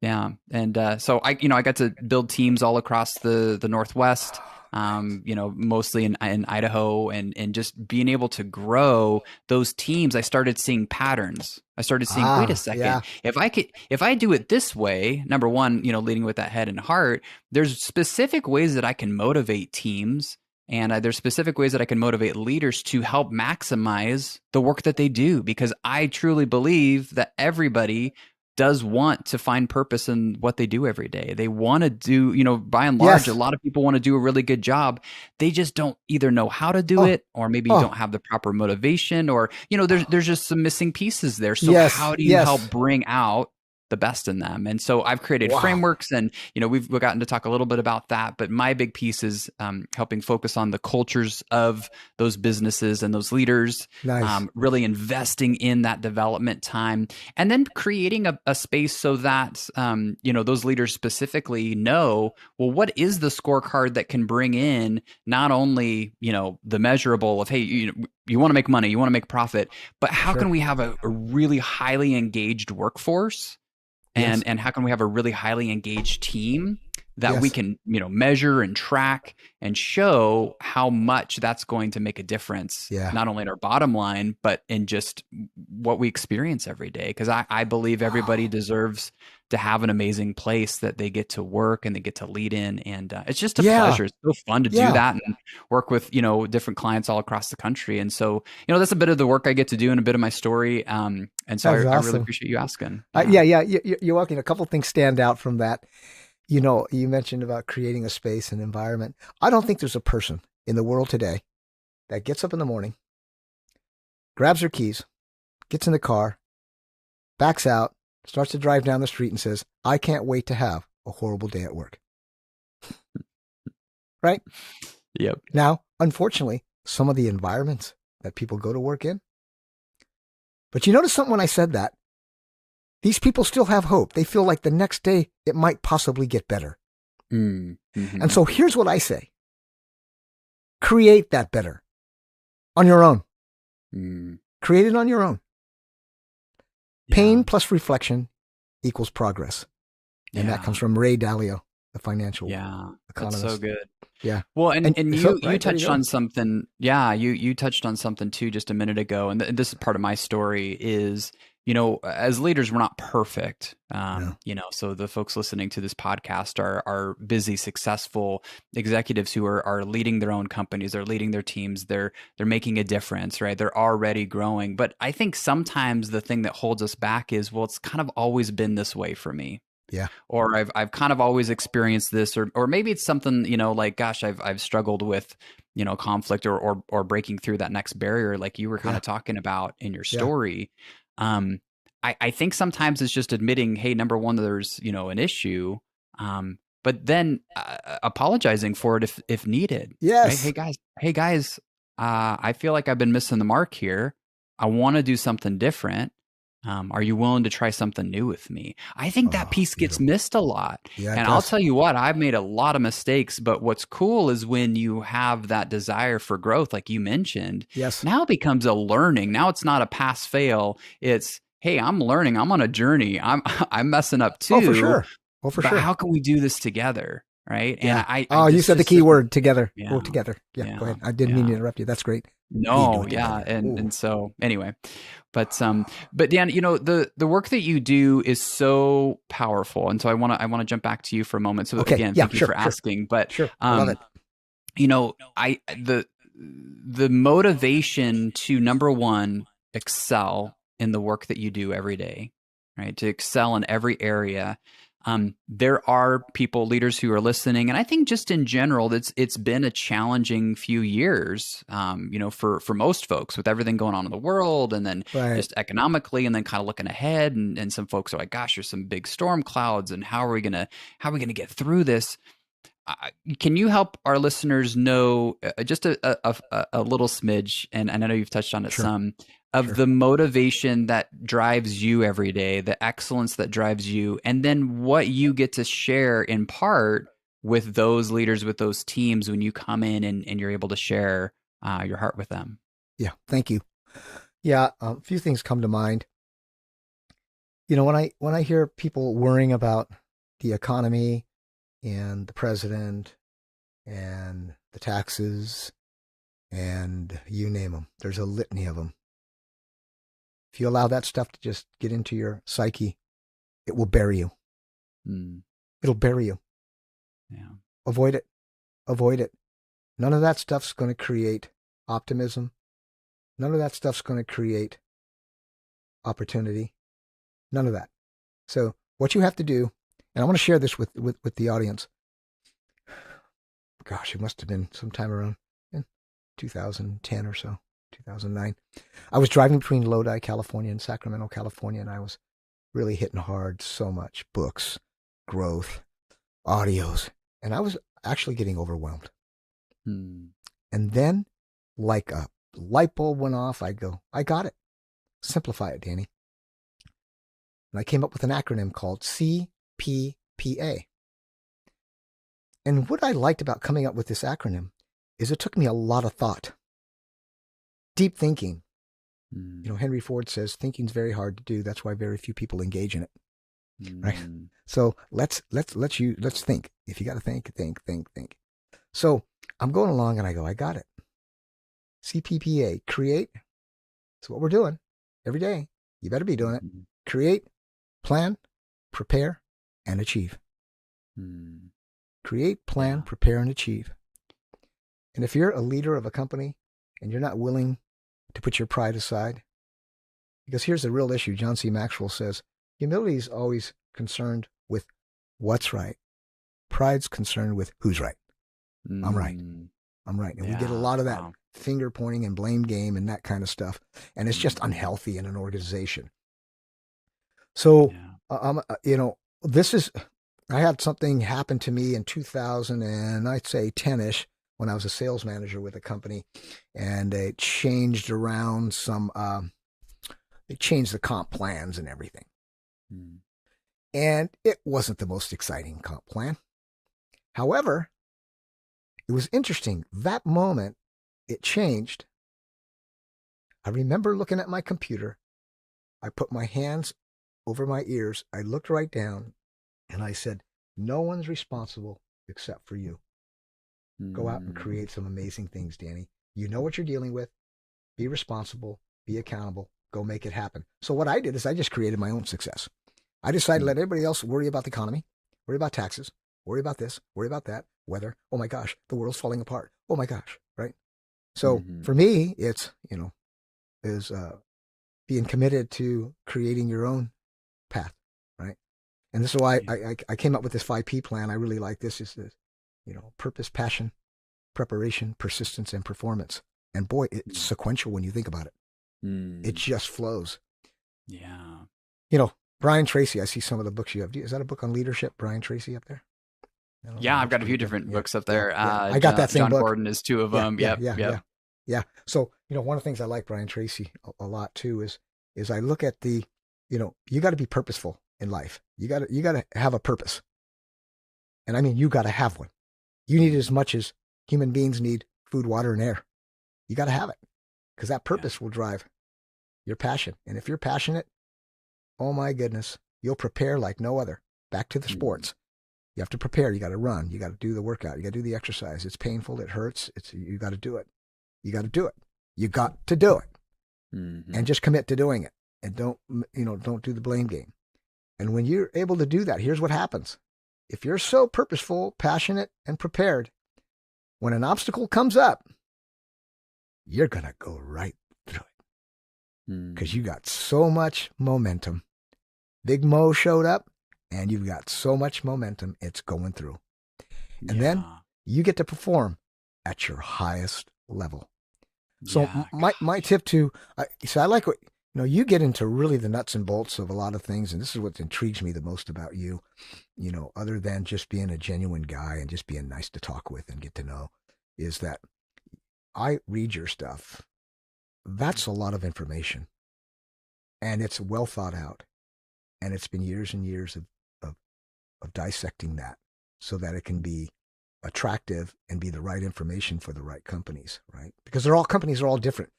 Yeah, and so I got to build teams all across the Northwest. Mostly in Idaho, and just being able to grow those teams, I started seeing patterns. I started seeing, wait a Ah, second, yeah. if I do it this way, number one, leading with that head and heart, there's specific ways that I can motivate teams. And there's specific ways that I can motivate leaders to help maximize the work that they do, because I truly believe that everybody does want to find purpose in what they do every day. They want to do, by and large, a Yes. lot of people want to do a really good job. They just don't either know how to do Oh, it, or maybe you don't oh. have the proper motivation, or, there's just some missing pieces there. So Yes. how do you help Yes. bring out the best in them? And so I've created Wow. frameworks, and, we've gotten to talk a little bit about that, but my big piece is helping focus on the cultures of those businesses and those leaders, Nice. really investing in that development time, and then creating a space so that those leaders specifically know, well, what is the scorecard that can bring in not only the measurable of, hey, you want to make money, you want to make profit, but how can Sure. we have a really highly engaged workforce, Yes. and how can we have a really highly engaged team that we Yes. can, measure and track and show how much that's going to make a difference, Yeah. not only in our bottom line, but in just what we experience every day. Because I believe everybody deserves to have an amazing place that they get to work and they get to lead in. And it's just a Yeah. pleasure. It's so fun to do Yeah. that and work with, different clients all across the country. And so, that's a bit of the work I get to do and a bit of my story. And so That's I really awesome. appreciate you asking. Yeah. Yeah. Yeah. You're welcome. A couple things stand out from that. You mentioned about creating a space and environment. I don't think there's a person in the world today that gets up in the morning, grabs her keys, gets in the car, backs out, starts to drive down the street and says, I can't wait to have a horrible day at work. Right? Yep. Now, unfortunately, some of the environments that people go to work in. But you notice something when I said that? These people still have hope. They feel like the next day it might possibly get better. Mm-hmm. And so here's what I say. Create that better on your own. Create it on your own. Pain plus reflection equals progress. And that comes from Ray Dalio, the financial economist. That's so good. Yeah. Well, and so, you touched on something. Yeah, you touched on something too just a minute ago. And this is part of my story is, as leaders, we're not perfect. No. So the folks listening to this podcast are busy, successful executives who are leading their own companies, they're leading their teams, they're making a difference, right? They're already growing. But I think sometimes the thing that holds us back is, well, it's kind of always been this way for me. Yeah. Or I've kind of always experienced this, or maybe it's something, like, gosh, I've struggled with, conflict or breaking through that next barrier, like you were kind of talking about in your story. I think sometimes it's just admitting, hey, number one, there's, an issue, but then apologizing for it if needed. Right? Yes. Hey guys, I feel like I've been missing the mark here. I want to do something different. Are you willing to try something new with me? I think that piece gets missed a lot. Yeah, and I'll tell you what, I've made a lot of mistakes, but what's cool is when you have that desire for growth, like you mentioned, now it becomes a learning. Now it's not a pass fail. It's, hey, I'm learning. I'm on a journey. I'm messing up too. Oh, for sure. But how can we do this together? Right. Yeah. And you said the key word, together. Yeah. Go together. Yeah. Go ahead. I didn't mean to interrupt you. That's great. No. Yeah. And so anyway, but Dan, the work that you do is so powerful. And so I want to jump back to you for a moment. So again, thank you for asking, but I love it. The motivation to, number one, excel in the work that you do every day, right? To excel in every area. There are leaders who are listening, and I think just in general, it's been a challenging few years, for most folks with everything going on in the world, and then just economically, and then kind of looking ahead, and some folks are like, "Gosh, there's some big storm clouds, and how are we gonna get through this?" Can you help our listeners know just a little smidge, and I know you've touched on it some, of the motivation that drives you every day, the excellence that drives you, and then what you get to share in part with those leaders, with those teams when you come in and you're able to share your heart with them? Yeah, thank you. Yeah, a few things come to mind. When I hear people worrying about the economy and the president and the taxes and you name them, there's a litany of them. If you allow that stuff to just get into your psyche, it will bury you. It'll bury you. Yeah. Avoid it. Avoid it. None of that stuff's going to create optimism. None of that stuff's going to create opportunity. None of that. So what you have to do, and I want to share this with the audience. Gosh, it must have been sometime around 2010 or so. 2009. I was driving between Lodi, California and Sacramento, California, and I was really hitting hard so much. Books, growth, audios, and I was actually getting overwhelmed. And then, like a light bulb went off, I go, I got it. Simplify it, Danny. And I came up with an acronym called CPPA. And what I liked about coming up with this acronym is it took me a lot of thought. Deep thinking. Henry Ford says thinking's very hard to do. That's why very few people engage in it. Right. So let's think. If you got to think, think, think, think. So I'm going along and I go, I got it. CPPA, create. That's what we're doing every day. You better be doing it. Mm-hmm. Create, plan, prepare, and achieve. Mm. Create, plan, Yeah. prepare, and achieve. And if you're a leader of a company and you're not willing to put your pride aside, because here's the real issue. John C. Maxwell says humility is always concerned with what's right. Pride's concerned with who's right. I'm right. Mm. I'm right. And we get a Yeah. lot of that Wow. finger pointing and blame game and that kind of stuff. And it's just Mm. unhealthy in an organization. So, Yeah. this is, I had something happen to me in 2000 and I'd say 10-ish when I was a sales manager with a company, and it changed around they changed the comp plans and everything. Mm. And it wasn't the most exciting comp plan. However, it was interesting. That moment it changed. I remember looking at my computer. I put my hands over my ears. I looked right down and I said, no one's responsible except for you. Go out and Mm. create some amazing things, Danny. You know what you're dealing with. Be responsible, be accountable, go make it happen. So what I did is I just created my own success. I decided to Mm. let everybody else worry about the economy, worry about taxes, worry about this, worry about that, weather. Oh my gosh, the world's falling apart. Oh my gosh, right? So Mm-hmm. for me, it's, is being committed to creating your own path, right? And this is why Yeah. I came up with this 5P plan. I really like this. Is this, purpose, passion, preparation, persistence, and performance. And boy, it's Mm. sequential when you think about it. It Mm. just flows. Yeah. You know, Brian Tracy, I see some of the books you have. Is that a book on leadership, Brian Tracy, up there? I don't know. Yeah, It I've looks got a few pretty good. different Yeah, books up yeah, there. yeah. I got that same John book. Gordon is two of Yeah, them. yeah, Yep. yeah, Yep. yeah, yeah. So, one of the things I like Brian Tracy a lot too is I look at you got to be purposeful in life. You got to have a purpose. And I mean, you got to have one. You need it as Mm. much as human beings need food, water, and air. You got to have it because that Yeah. purpose will drive your passion. And if you're passionate, oh my goodness, you'll prepare like no other. Back to the Mm. sports. You have to prepare. You got to run. You got to do the workout. You got to do the exercise. It's painful. It hurts. You got to do it. You got to do it. You got to do it, Mm-hmm. and just commit to doing it. And don't do the blame game. And when you're able to do that, here's what happens. If you're so purposeful, passionate, and prepared, when an obstacle comes up, you're gonna go right through it because Mm. you got so much momentum. Big Mo showed up, and you've got so much momentum. It's going through. And then Yeah. you get to perform at your highest level. So Yeah. my Gosh. tip to so I like what you get into really the nuts and bolts of a lot of things, and this is what intrigues me the most about you. Other than just being a genuine guy and just being nice to talk with and get to know, is that I read your stuff. That's a lot of information, and it's well thought out, and it's been years and years of, of dissecting that so that it can be attractive and be the right information for the right companies, right? Because companies are all different,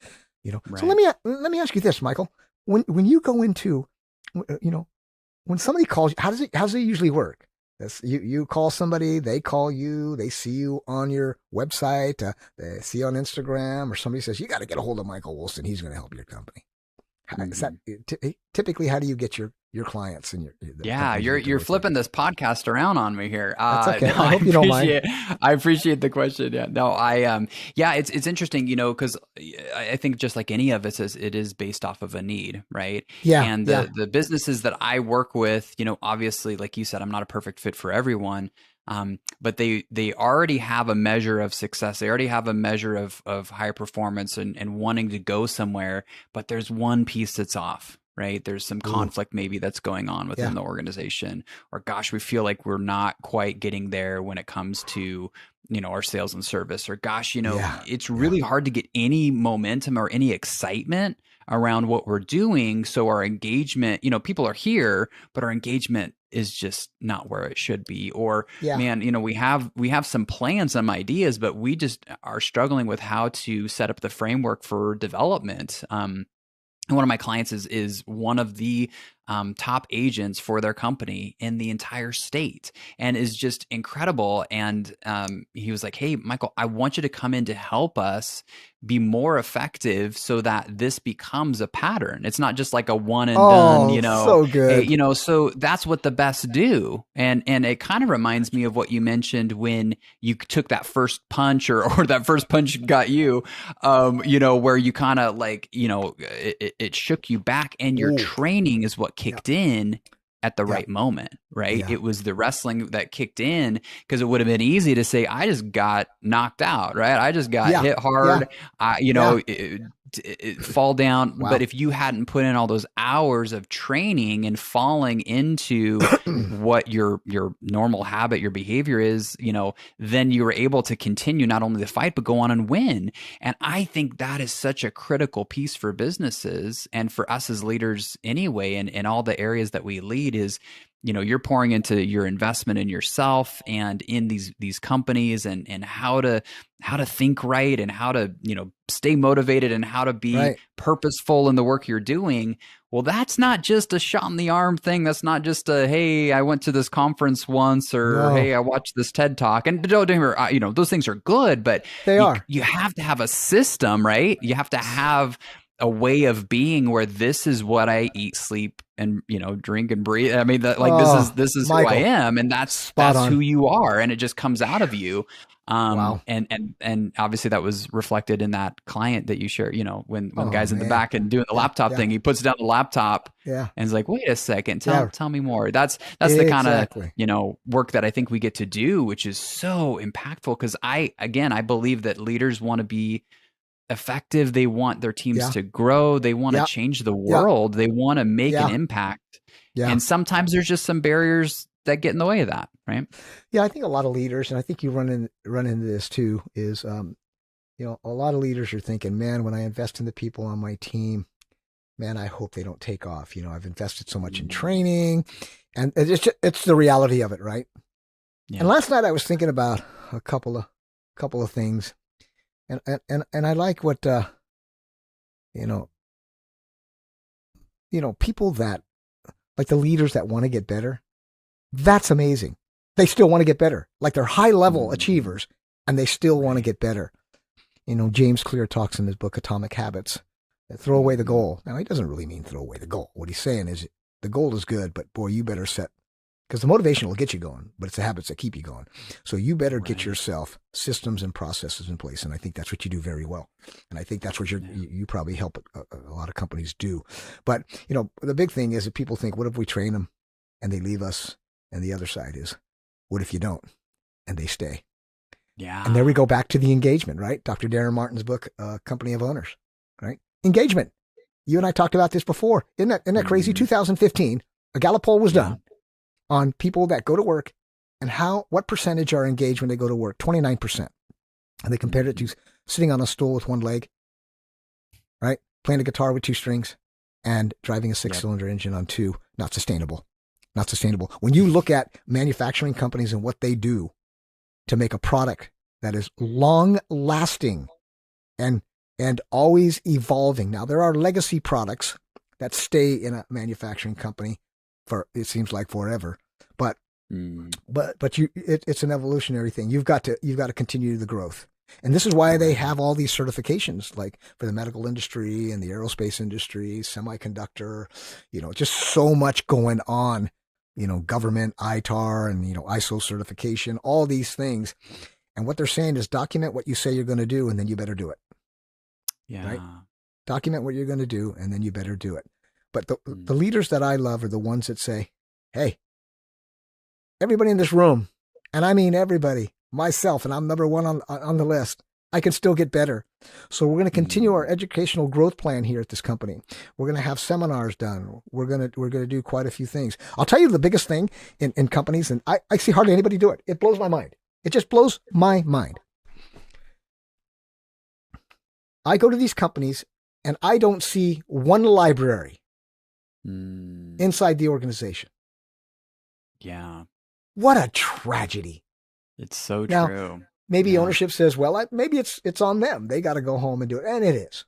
So Right. let me ask you this, Michael. When you go into, when somebody calls you, how does it usually work? You call somebody, they call you, they see you on your website, they see you on Instagram, or somebody says you got to get a hold of Michael Wolsten. He's going to help your company. Is that Mm-hmm. typically how do you get your clients and the Yeah, companies you like to you're work with? flipping this podcast around on me here. That's No, okay. I hope you don't mind. I appreciate the question. Yeah, no, yeah, it's interesting, because I think just like any of it is based off of a need, right? Yeah, And yeah, the businesses that I work with, obviously, like you said, I'm not a perfect fit for everyone. But they already have a measure of success. They already have a measure of high performance and wanting to go somewhere. But there's one piece that's off, right? There's some ooh, conflict maybe that's going on yeah, within the organization, or gosh, we feel like we're not quite getting there when it comes to our sales and service, or gosh, yeah, it's yeah, really hard to get any momentum or any excitement around what we're doing. So our engagement, people are here, but our engagement is just not where it should be. Or yeah. man, we have some plans, some ideas, but we just are struggling with how to set up the framework for development. And one of my clients is one of the top agents for their company in the entire state, and is just incredible. And he was like, "Hey, Michael, I want you to come in to help us be more effective so that this becomes a pattern. It's not just like a one and done, Oh, so good. so that's what the best do." And it kind of reminds me of what you mentioned when you took that first punch, or that first punch got you, where you kind of like, it shook you back, and your Ooh, training is what yeah, kicked in at the yeah, right moment, right? yeah, It was the wrestling that kicked in, because it would have been easy to say, I just got knocked out, right? I just got yeah, hit yeah, hard, yeah. fall down. But Wow. if you hadn't put in all those hours of training and falling into what your normal habit, your behavior is, then you were able to continue not only the fight, but go on and win. And I think that is such a critical piece for businesses and for us as leaders anyway, and in all the areas that we lead is, you're pouring into your investment in yourself and in these companies, and how to think right, and how to, stay motivated, and how to be Right. purposeful in the work you're doing. Well, that's not just a shot in the arm thing. That's not just a, hey, I went to this conference once, or No, hey, I watched this TED talk. And don't get me wrong, those things are good, but they you are. you have to have a system, right? You have to have a way of being where this is what I eat, sleep, and drink and breathe. I mean, that, like, this is Oh, this is who I Michael, am, and that's spot that's on. who you are, and it just comes out of you. Wow. And obviously that was reflected in that client that you share. When the Oh guy's in the man. back and doing the Yeah, laptop yeah, thing, he puts down the laptop yeah, and is like, "Wait a second, tell yeah. tell me more." That's the kind of Exactly. work that I think we get to do, which is so impactful, because I believe that leaders want to be effective. They want their teams Yeah, to grow. They want to yeah, change the yeah, world. They want to make an yeah, impact. yeah, And sometimes there's just some barriers that get in the way of that, right? yeah. I think a lot of leaders, and I think you run into this too, is a lot of leaders are thinking, man, when I invest in the people on my team, man, I hope they don't take off. I've invested so much in Mm, training, and it's the reality of it, right? And yeah. last night I was thinking about a couple of things, and I like what you know people that like the leaders that want to get better. That's amazing. They still want to get better. Like they're high level Mm, achievers, and they still want to right. get better. James Clear talks in his book Atomic Habits. Throw away the Hmm. goal. Now he doesn't really mean throw away the goal. What he's saying is the goal is good, but boy, you better set, because the motivation will get you going, but it's the habits that keep you going. So you better get Right. yourself systems and processes in place, and I think that's what you do very well. And I think that's what Yeah. you probably help a lot of companies do. But the big thing is that people think, what if we train them and they leave us? And the other side is, what if you don't and they stay? And there we Yeah. go back to the engagement, right? Dr. Darren Martin's book, Company of Owners, right? Engagement. You and I talked about this before. Isn't that crazy? Hmm. 2015, a Gallup poll was Yeah. done on people that go to work and what percentage are engaged when they go to work? 29%. And they compared it Hmm. to sitting on a stool with one leg, right? Playing a guitar with two strings and driving a six Yep. cylinder engine on two. Not sustainable. Not sustainable. When you look at manufacturing companies and what they do to make a product that is long lasting and always evolving. Now there are legacy products that stay in a manufacturing company for, it seems like, forever, but Mm, it's an evolutionary thing. You've got to continue the growth. And this is why they right. have all these certifications, like for the medical industry and the aerospace industry, semiconductor, just so much going on, government, ITAR, and, ISO certification, all these things. And what they're saying is document what you say you're going to do, and then you better do it, right? Yeah. Document what you're going to do, and then you better do it. But the Mm, leaders that I love are the ones that say, hey, everybody in this room, and I mean everybody, myself, and I'm number one on the list, I can still get better. So we're going to continue our mm, educational growth plan here at this company. We're going to have seminars done. We're going to do quite a few things. I'll tell you the biggest thing in companies, and I see hardly anybody do it. It blows my mind. It just blows my mind. I go to these companies and I don't see one library mm, inside the organization. yeah. What a tragedy. It's so Now, true. maybe Yeah. ownership says, well, maybe it's on them. They got to go home and do it. And it is.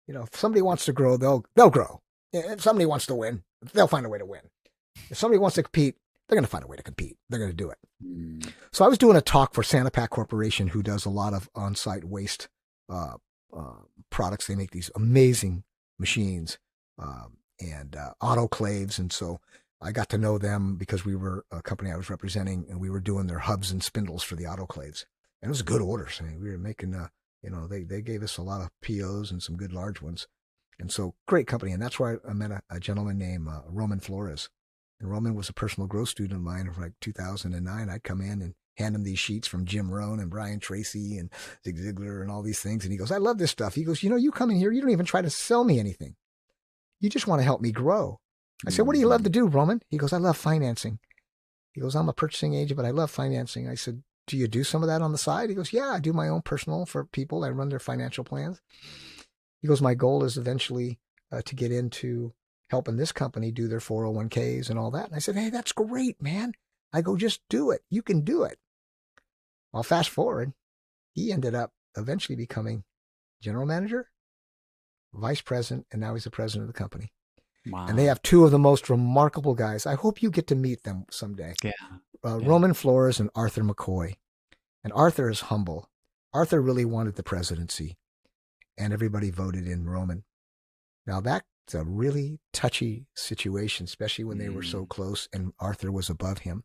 If somebody wants to grow, they'll grow. If somebody wants to win, they'll find a way to win. If somebody wants to compete, they're going to find a way to compete. They're going to do it. Mm. So I was doing a talk for Santa Pac Corporation, who does a lot of on-site waste uh, products. They make these amazing machines and autoclaves. And so I got to know them because we were a company I was representing, and we were doing their hubs and spindles for the autoclaves. And it was good orders. I mean, we were making, they gave us a lot of POs and some good large ones. And so great company. And that's where I met a gentleman named Roman Flores. And Roman was a personal growth student of mine from like 2009. I'd come in and hand him these sheets from Jim Rohn and Brian Tracy and Zig Ziglar and all these things. And he goes, I love this stuff. He goes, you come in here, you don't even try to sell me anything. You just want to help me grow. I said, what do you love to do, Roman? He goes, I love financing. He goes, I'm a purchasing agent, but I love financing. I said, do you do some of that on the side? He goes, yeah, I do my own personal for people. I run their financial plans. He goes, my goal is eventually to get into helping this company do their 401ks and all that. And I said, hey, that's great, man. I go, just do it. You can do it. Well, fast forward, he ended up eventually becoming general manager, vice president, and now he's the president of the company. Wow. And they have two of the most remarkable guys. I hope you get to meet them someday. Yeah. Roman Flores and Arthur McCoy. And Arthur is humble. Arthur really wanted the presidency, and everybody voted in Roman. Now, that's a really touchy situation, especially when they were so close and Arthur was above him.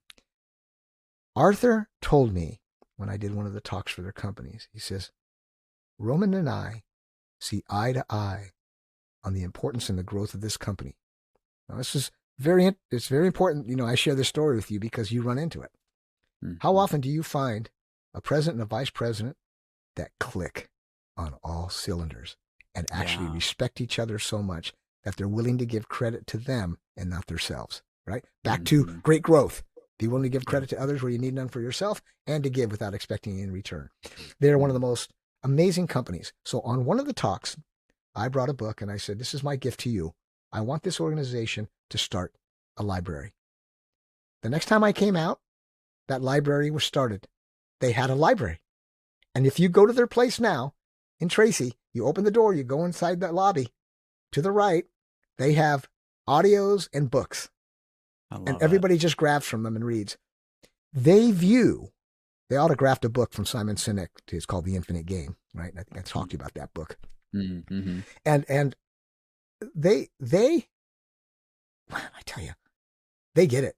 Arthur told me when I did one of the talks for their companies, he says, Roman and I see eye to eye on the importance and the growth of this company. Now, it's very important. I share this story with you because you run into it. Mm-hmm. How often do you find a president and a vice president that click on all cylinders and actually respect each other so much that they're willing to give credit to them and not themselves, right? Back to great growth. Be willing to give credit to others where you need none for yourself, and to give without expecting in return. They're one of the most amazing companies. So on one of the talks, I brought a book and I said, this is my gift to you. I want this organization to start a library. The next time I came out, that library was started. They had a library. And if you go to their place now in Tracy, you open the door, you go inside that lobby, to the right, they have audios and books. And everybody just grabs from them and reads. They autographed a book from Simon Sinek. It's called The Infinite Game, right? And I think I talked to you about that book. Mm-hmm. And they, I tell you, they get it.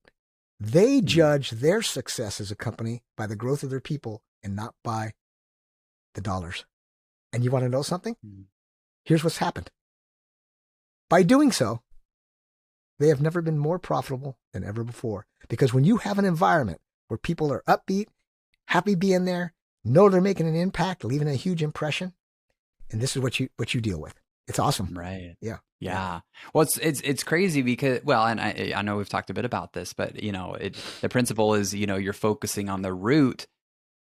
They judge their success as a company by the growth of their people and not by the dollars. And you want to know something? Here's what's happened. By doing so, they have never been more profitable than ever before. Because when you have an environment where people are upbeat, happy being there, know they're making an impact, leaving a huge impression, and this is what you deal with. It's awesome. Right. Yeah. Yeah. Well, it's crazy because, well, and I know we've talked a bit about this, but the principle is, you're focusing on the root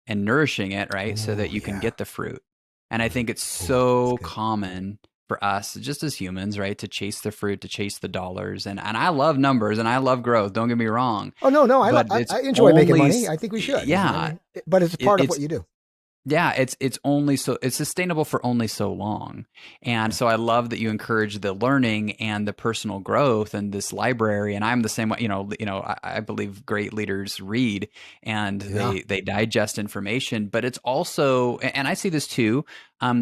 and nourishing it, right? So that you can get the fruit. And I think it's so common for us, just as humans, right, to chase the fruit, to chase the dollars. And I love numbers and I love growth. Don't get me wrong. Oh, no. I enjoy making money. I think we should. Yeah. But it's part of what you do. Yeah, it's sustainable for only so long. And so I love that you encourage the learning and the personal growth and this library. And I'm the same way, I believe great leaders read and they digest information, but it's also, and I see this too,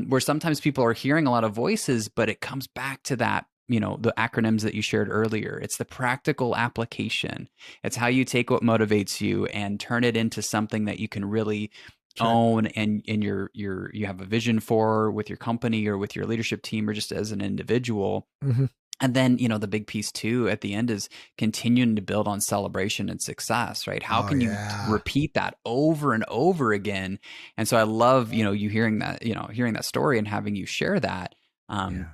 where sometimes people are hearing a lot of voices, but it comes back to that, the acronyms that you shared earlier. It's the practical application. It's how you take what motivates you and turn it into something that you can really own and you have a vision for with your company or with your leadership team or just as an individual. Mm-hmm. And then, the big piece too at the end is continuing to build on celebration and success, right? How can you repeat that over and over again? And so I love, you hearing that story and having you share that.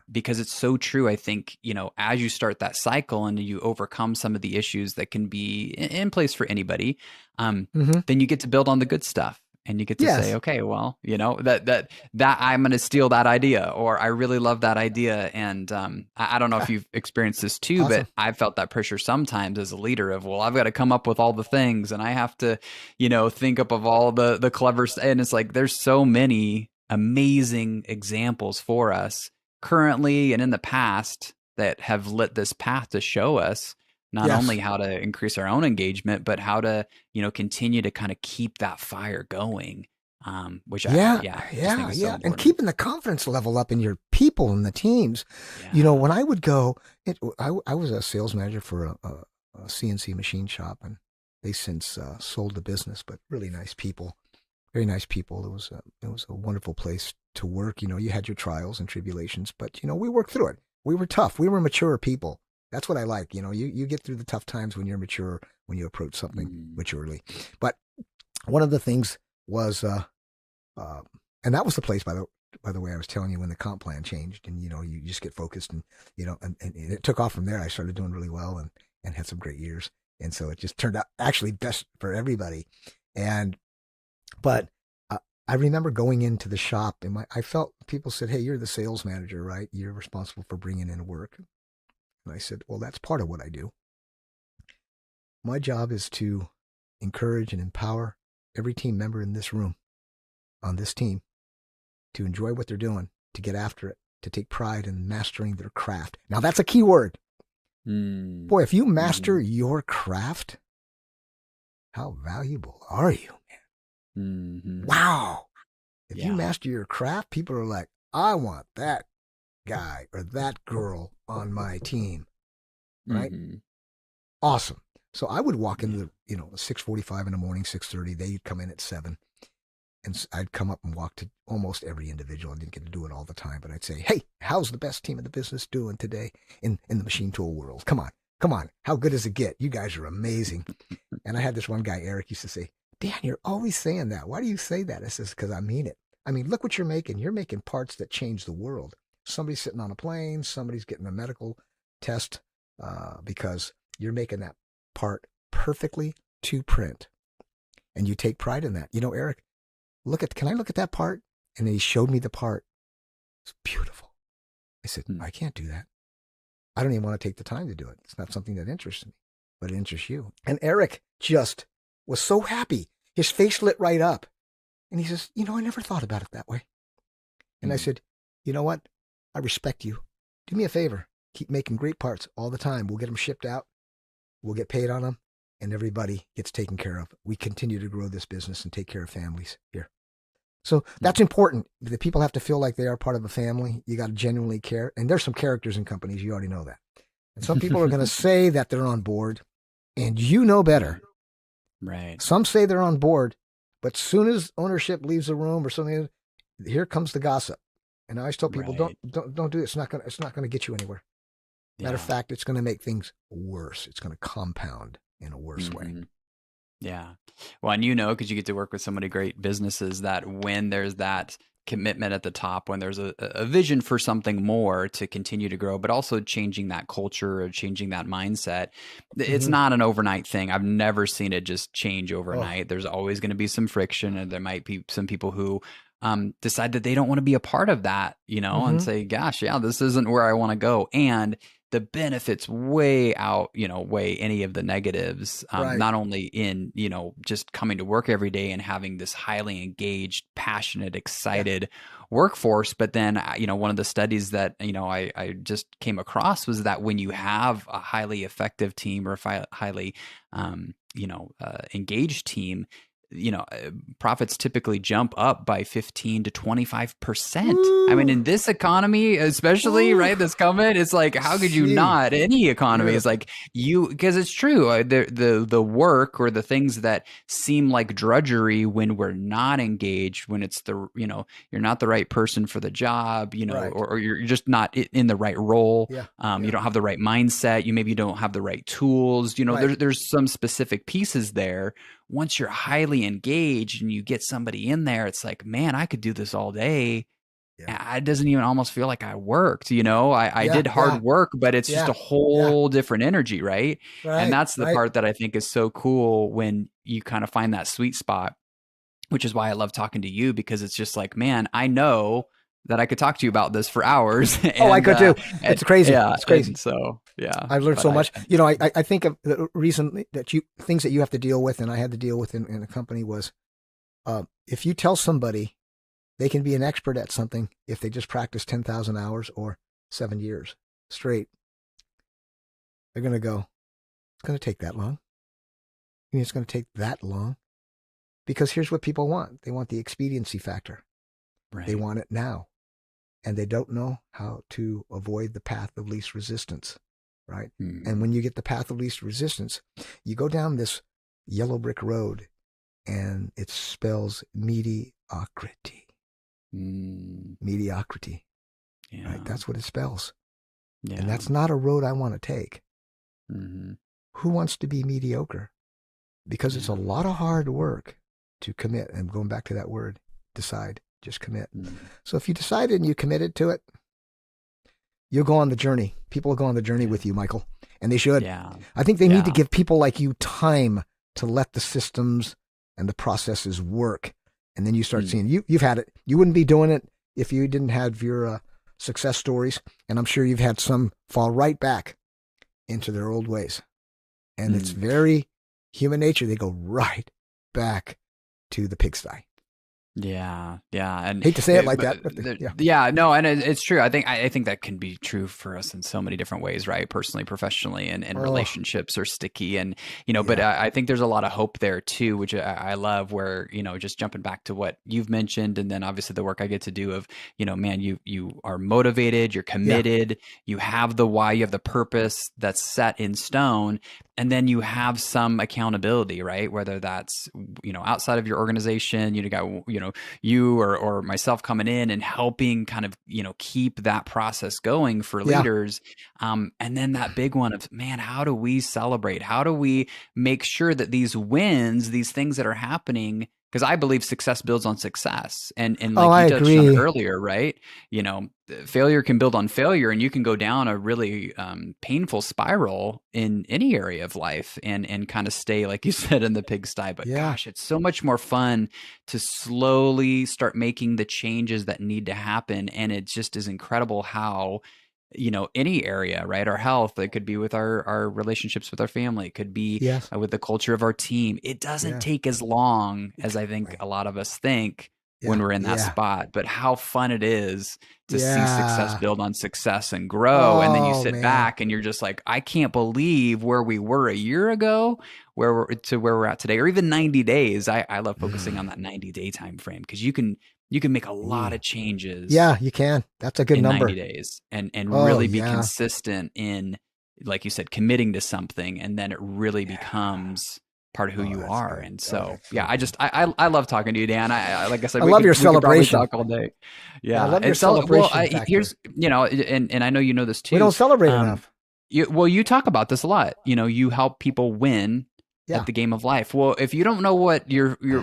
Because it's so true. I think, as you start that cycle and you overcome some of the issues that can be in place for anybody, then you get to build on the good stuff. And you get to say, okay, well, that I'm going to steal that idea, or I really love that idea. And I don't know if you've experienced this too, but I've felt that pressure sometimes as a leader of, well, I've got to come up with all the things and I have to, think up of all the clever stuff. And it's like, there's so many amazing examples for us currently and in the past that have lit this path to show us not only Yes. how to increase our own engagement, but how to, continue to kind of keep that fire going. Which Yeah, yeah, I just think yeah, is so yeah. And important. keeping the confidence level up in your people and the teams. Yeah. When I would go, I was a sales manager for a CNC machine shop, and they since sold the business, but really nice people, very nice people. It was a wonderful place to work. You had your trials and tribulations, but we worked through it. We were tough. We were mature people. That's what I like. You get through the tough times when you're mature, when you approach something Mm. maturely. But one of the things was uh, and that was the place, by the way, I was telling you when the comp plan changed, and you just get focused, and and it took off from there. I started doing really well, and had some great years, and so it just turned out actually best for everybody. And but I remember going into the shop, and I felt people said, "Hey, you're the sales manager, right? You're responsible for bringing in work." And I said, "Well, that's part of what I do. My job is to encourage and empower every team member in this room, on this team, to enjoy what they're doing, to get after it, to take pride in mastering their craft." Now, that's a key word. Mm. Boy, if you master Mhm. your craft, how valuable are you? Mhm. Wow. If you Yeah. master your craft, people are like, I want that guy or that girl on my team, right? Mhm. Awesome. So I would walk into Yeah. 6:45 in the morning, 6:30. They'd come in at 7. And I'd come up and walk to almost every individual. I didn't get to do it all the time, but I'd say, "Hey, how's the best team in the business doing today in the machine tool world? Come on, come on. How good does it get? You guys are amazing." And I had this one guy, Eric, used to say, "Dan, you're always saying that. Why do you say that?" I says, "Because I mean it. I mean, look what you're making. You're making parts that change the world. Somebody's sitting on a plane. Somebody's getting a medical test because you're making that part perfectly to print, and you take pride in that. Eric, can I look at that part?" And then he showed me the part. It's beautiful. I said, Mm. "I can't do that. I don't even want to take the time to do it. It's not something that interests me, but it interests you." And Eric just was so happy. His face lit right up. And he says, "I never thought about it that way." And I Mm. said, "You know what? I respect you. Do me a favor. Keep making great parts all the time. We'll get them shipped out. We'll get paid on them. And everybody gets taken care of. We continue to grow this business and take care of families here." So Mm. that's important. The people have to feel like they are part of a family. You got to genuinely care. And there's some characters in companies. You already know that. And some people are going to say that they're on board, and you know Yeah. better. Right. Some say they're on board, but soon as ownership leaves the room or something, here comes the gossip. And I always tell people, don't Right. don't do it. It's not gonna get you anywhere. Matter of Yeah. fact, it's going to make things worse. It's going to compound in a worse way. Mhm. Yeah. Well, and because you get to work with so many great businesses that when there's that commitment at the top, when there's a vision for something more to continue to grow, but also changing that culture or changing that mindset, it's Mm-hmm. not an overnight thing. I've never seen it just change Oh, overnight. There's always going to be some friction, and there might be some people who decide that they don't want to be a part of that, and mm-hmm. say, gosh, yeah, this isn't where I want to go. And the benefits way weigh any of the negatives, Right. not only in, just coming to work every day and having this highly engaged, passionate, Yeah. excited workforce. But then, one of the studies that, I just came across was that when you have a highly effective team or a highly, engaged team, profits typically jump up by 15 to 25%. I mean, Woo. in this economy, especially, Woo. right, that's coming, it's like, how could you See. not? Any economy is Beautiful. like because it's true. The work or the things that seem like drudgery when we're not engaged, when it's you're not the right person for the job, Right. or you're just not in the right role. Yeah. You Yeah. don't have the right mindset. You don't have the right tools. Right. There's some specific pieces there. Once you're highly engaged and you get somebody in there, it's like, man, I could do this all day. Yeah. It doesn't even almost feel like I worked, I Yeah. did hard Yeah. work, but it's just Yeah. a Yeah. whole different energy, right? And Right. that's the Right. part that I think is so cool when you kind of find that sweet spot, which is why I love talking to you, because it's just like, man, I know that I could talk to you about this for hours. Oh, I could too. And It's crazy. yeah, It's crazy. and so yeah, I've learned but so much. I think of the reason that things that you have to deal with, and I had to deal with in a company was, if you tell somebody they can be an expert at something if they just practice 10,000 hours or 7 years straight, They're going to go, it's going to take that long. You mean it's going to take that long? Because here's what people want. They want the expediency factor. Right. They want it now. And they don't know how to avoid the path of least resistance, right? And when you get the path of least resistance, you go down this yellow brick road and it spells mediocrity. Mediocrity. Yeah. Right? That's what it spells. Yeah. And that's not a road I want to take. Who wants to be mediocre? Because it's a lot of hard work to commit. And going back to that word, decide, just commit. So if you decided and you committed to it, you'll go on the journey. People will go on the journey with you, Michael. And they should. Yeah. I think they need to give people like you time to let the systems and the processes work. And then you start seeing, you've had it. You wouldn't be doing it if you didn't have your success stories. And I'm sure you've had some fall right back into their old ways. And it's very human nature. They go right back to the pigsty. Yeah, and hate to say it like that. But no, and it's true. I think that can be true for us in so many different ways, right? Personally, professionally, and relationships are sticky, and But I think there's a lot of hope there too, which I love. Where just jumping back to what you've mentioned, and then obviously the work I get to do of man, you are motivated, you're committed, you have the why, you have the purpose that's set in stone. And then you have some accountability, right? Whether that's, outside of your organization, you or myself coming in and helping kind of, keep that process going for leaders. And then that big one of, man, how do we celebrate? How do we make sure that these wins, these things that are happening, because I believe success builds on success. And like you touched on it earlier, right? Failure can build on failure, and you can go down a really painful spiral in any area of life and kind of stay, like you said, in the pigsty. But gosh, it's so much more fun to slowly start making the changes that need to happen. And it just is incredible how any area, right? Our health, it could be with our relationships with our family, it could be with the culture of our team. It doesn't take as long as I think a lot of us think when we're in that spot, but how fun it is to see success build on success and grow. And then you sit back and you're just like, I can't believe where we were a year ago, where we're at today, or even 90 days. I love focusing on that 90-day time frame, because you can make a lot of changes. Yeah, you can. That's a good number. 90 days and really be consistent in, like you said, committing to something. And then it really becomes part of who you are. Good. And so, I love talking to you, Dan. I like I said, I love your celebration. We could probably talk all day. Yeah. I love your celebration. Well, here's, and I know you know this too. We don't celebrate enough. You talk about this a lot. You help people win at the game of life. Well, if you don't know what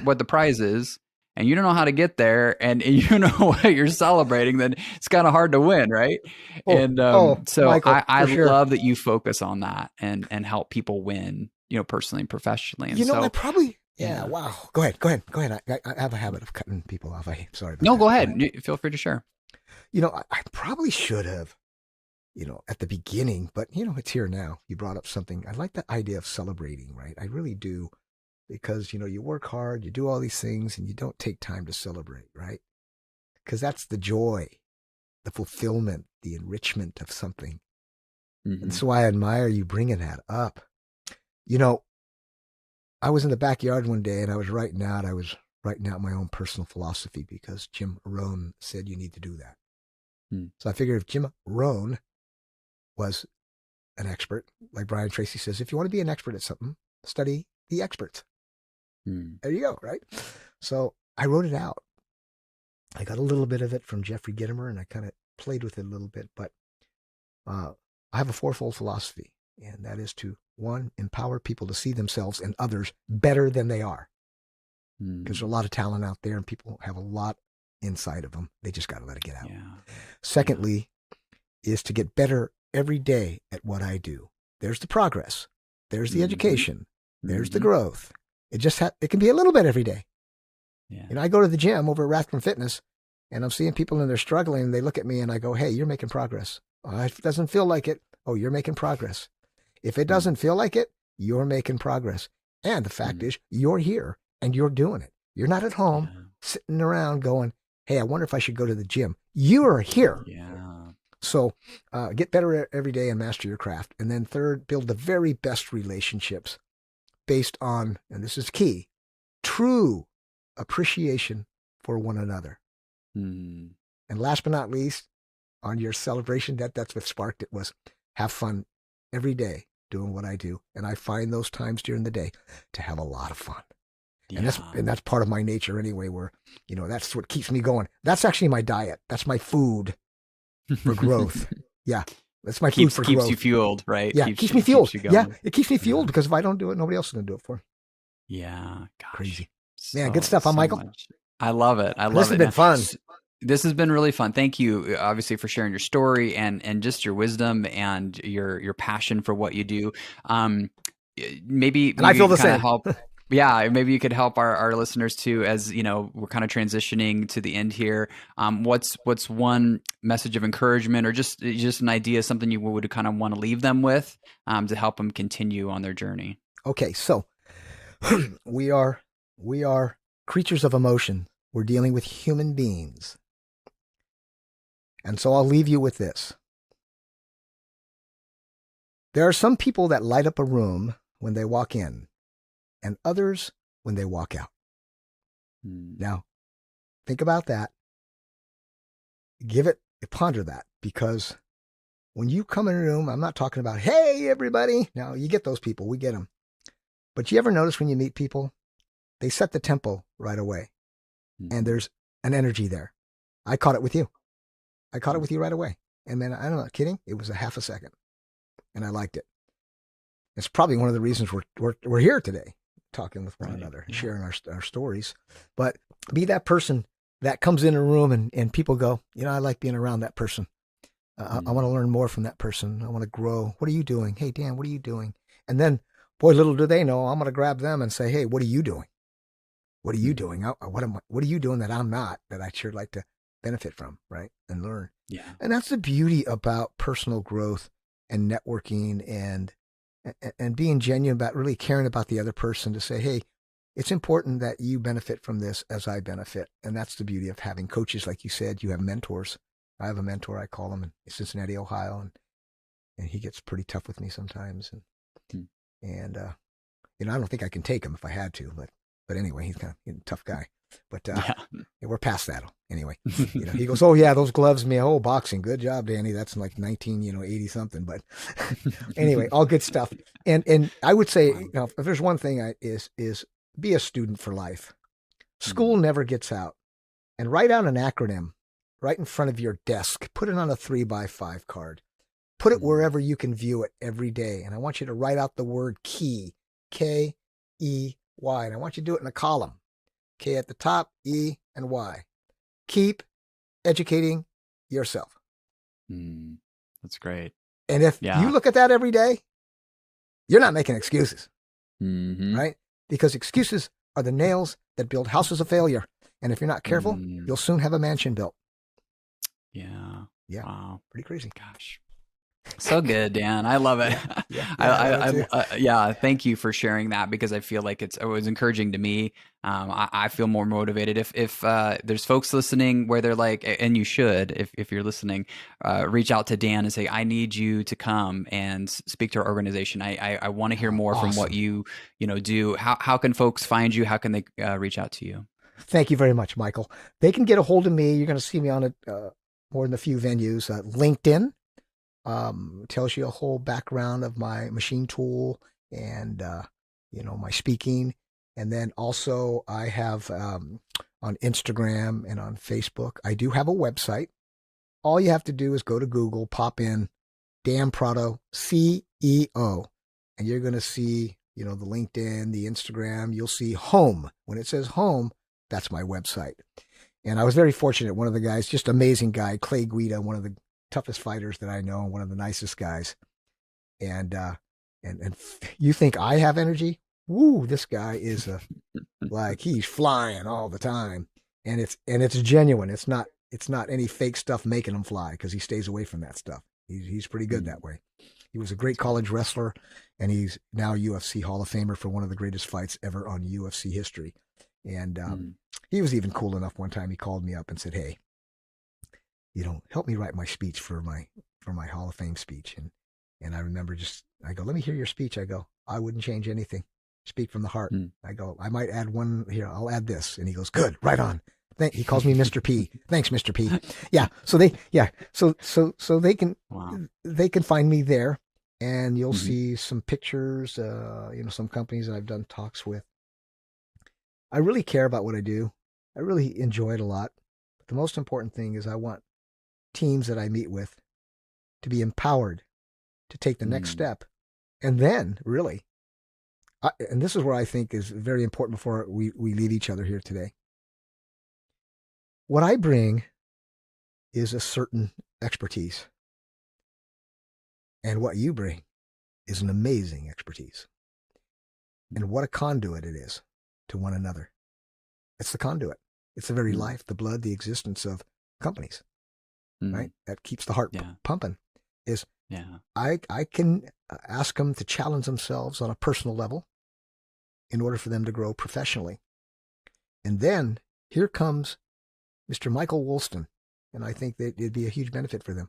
what the prize is, and you don't know how to get there, and you know what you're celebrating, then it's kind of hard to win, right? So Michael, I love that you focus on that and help people win, personally and professionally. And I probably, wow. Go ahead. I have a habit of cutting people off. I'm sorry about that. No, go ahead. Feel free to share. I probably should have, at the beginning, but it's here now. You brought up something. I like the idea of celebrating, right? I really do. Because, you work hard, you do all these things, and you don't take time to celebrate, right? Because that's the joy, the fulfillment, the enrichment of something. And so I admire you bringing that up. I was in the backyard one day, and I was writing out my own personal philosophy, because Jim Rohn said you need to do that. So I figured if Jim Rohn was an expert, like Brian Tracy says, if you want to be an expert at something, study the experts. There you go, right? So I wrote it out. I got a little bit of it from Jeffrey Gitomer, and I kind of played with it a little bit. But I have a fourfold philosophy, and that is to, 1, empower people to see themselves and others better than they are. Because there's a lot of talent out there, and people have a lot inside of them. They just got to let it get out. Secondly, is to get better every day at what I do. There's the progress. There's the education. There's the growth. It can be a little bit every day. I go to the gym over at Rathbone Fitness, and I'm seeing people and they're struggling, and they look at me and I go, hey, you're making progress. If it doesn't feel like it, you're making progress. If it doesn't feel like it, you're making progress. And the fact is, you're here and you're doing it. You're not at home sitting around going, hey, I wonder if I should go to the gym. You are here. So get better every day and master your craft. And then third, build the very best relationships based on, and this is key, true appreciation for one another. Mm. And last but not least, on your celebration, that's what sparked it, was have fun every day doing what I do. And I find those times during the day to have a lot of fun. Yeah. And that's part of my nature anyway, where, that's what keeps me going. That's actually my diet. That's my food for growth. Yeah. That's my food for growth. Keeps you fueled, right? Yeah. Keeps me fueled. Keeps you Yeah. It keeps me fueled, yeah. because if I don't do it, nobody else is going to do it for me. Yeah. Gosh. Crazy. Man, good stuff, huh, Michael? Much. I love it. This has been fun. This has been really fun. Thank you, obviously, for sharing your story and just your wisdom and your passion for what you do. Maybe I feel the same. Help. Yeah, maybe you could help our listeners too, as we're kind of transitioning to the end here. What's one message of encouragement, or just an idea, something you would kind of want to leave them with, to help them continue on their journey? Okay, so we are creatures of emotion. We're dealing with human beings. And so I'll leave you with this. There are some people that light up a room when they walk in, and others when they walk out. Now, think about that. Ponder that, because when you come in a room, I'm not talking about, hey, everybody. Now, you get those people. We get them. But you ever notice when you meet people, they set the tempo right away, and there's an energy there. I caught it with you. I caught it with you right away. And then, I'm not kidding, it was a half a second, and I liked it. It's probably one of the reasons we're here today, talking with one another, and sharing our stories. But be that person that comes in a room and people go, I like being around that person. I want to learn more from that person. I want to grow. What are you doing? Hey, Dan, what are you doing? And then, boy, little do they know, I'm going to grab them and say, hey, what are you doing? What are you doing? What are you doing that I'm not, that I sure like to benefit from, right? And learn. Yeah. And that's the beauty about personal growth and networking and being genuine about really caring about the other person, to say, hey, it's important that you benefit from this as I benefit. And that's the beauty of having coaches. Like you said, you have mentors. I have a mentor, I call him, in Cincinnati, Ohio, and he gets pretty tough with me sometimes. And I don't think I can take him if I had to, but anyway, he's kind of a tough guy. But we're past that anyway. He goes, oh yeah, those gloves, man. Oh, boxing, good job, Danny. That's like 1980 something. But anyway, all good stuff. And I would say, if there's one thing is be a student for life. School never gets out. And write out an acronym right in front of your desk. Put it on a 3x5 card. Put it wherever you can view it every day. And I want you to write out the word KEY, K-E-Y. And I want you to do it in a column. K at the top, E and Y. Keep educating yourself. That's great. And if you look at that every day, you're not making excuses, right? Because excuses are the nails that build houses of failure. And if you're not careful, you'll soon have a mansion built. Yeah. Yeah. Wow. Pretty crazy. Gosh. So good, Dan. I love it. Yeah. Thank you for sharing that, because I feel like it was encouraging to me. I feel more motivated. If there's folks listening where they're like, and you should, if you're listening, reach out to Dan and say, I need you to come and speak to our organization. I want to hear more from what you do. How can folks find you? How can they reach out to you? Thank you very much, Michael. They can get a hold of me. You're going to see me on it more than a few venues. LinkedIn. Tells you a whole background of my machine tool and, my speaking. And then also I have, on Instagram and on Facebook, I do have a website. All you have to do is go to Google, pop in Dan Prado, CEO, and you're going to see, the LinkedIn, the Instagram, you'll see home. When it says home, that's my website. And I was very fortunate. One of the guys, just amazing guy, Clay Guida, one of the toughest fighters that I know, one of the nicest guys. And you think I have energy? Woo, this guy is like he's flying all the time. And it's genuine. It's not any fake stuff making him fly, because he stays away from that stuff. He's pretty good that way. He was a great college wrestler, and he's now a UFC Hall of Famer for one of the greatest fights ever on UFC history. And he was even cool enough one time, he called me up and said, hey, help me write my speech for my Hall of Fame speech. And I remember I go, let me hear your speech. I go, I wouldn't change anything. Speak from the heart. Mm. I go, I might add one here. I'll add this. And he goes, good, right on. He calls me Mr. P. Thanks, Mr. P. Yeah. So Wow. they can find me there, and you'll Mm-hmm. see some pictures, some companies that I've done talks with. I really care about what I do. I really enjoy it a lot. But the most important thing is I want teams that I meet with to be empowered to take the next step. And then really, and this is where I think is very important before we leave each other here today. What I bring is a certain expertise. And what you bring is an amazing expertise. And what a conduit it is to one another. It's the conduit. It's the very life, the blood, the existence of companies, right? That keeps the heart pumping. I can ask them to challenge themselves on a personal level in order for them to grow professionally. And then here comes Mr. Michael Wolsten, and I think that it'd be a huge benefit for them,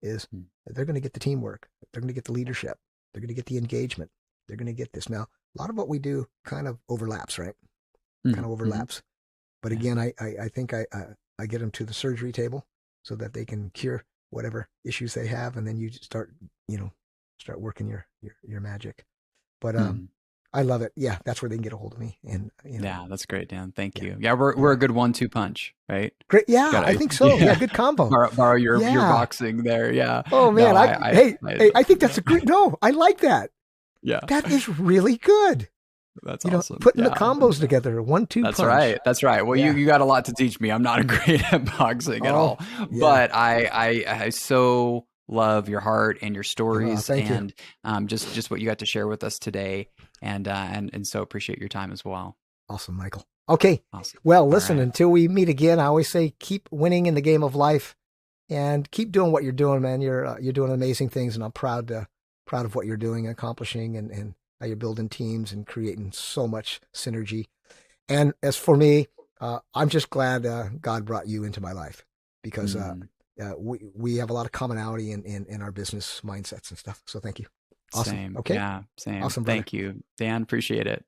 is they're going to get the teamwork. They're going to get the leadership. They're going to get the engagement. They're going to get this. Now, a lot of what we do kind of overlaps, right? Kind of overlaps. But again, I think I get them to the surgery table so that they can cure whatever issues they have, and then you start working your magic. But I love it. Yeah, that's where they can get a hold of me. And yeah, that's great, Dan. Thank you. Yeah, we're a good 1-2 punch, right? Great. Yeah, I think so. Yeah, good combo. Borrow your boxing there. Yeah. Oh man, No, I think that's a great. No, I like that. Yeah, that is really good. That's awesome. Putting the combos together, 1-2 punch. That's right. Well, you got a lot to teach me. I'm not great at boxing at all, but I so love your heart and your stories, and just what you got to share with us today, and so appreciate your time as well. Awesome, Michael. Okay. Awesome. Well, listen, until we meet again, I always say keep winning in the game of life, and keep doing what you're doing, man. You're doing amazing things, and I'm proud of what you're doing, accomplishing, and how you're building teams and creating so much synergy. And as for me, I'm just glad God brought you into my life, because we have a lot of commonality in our business mindsets and stuff. So thank you. Awesome. Same. Okay. Yeah. Same. Awesome. Brother. Thank you, Dan. Appreciate it.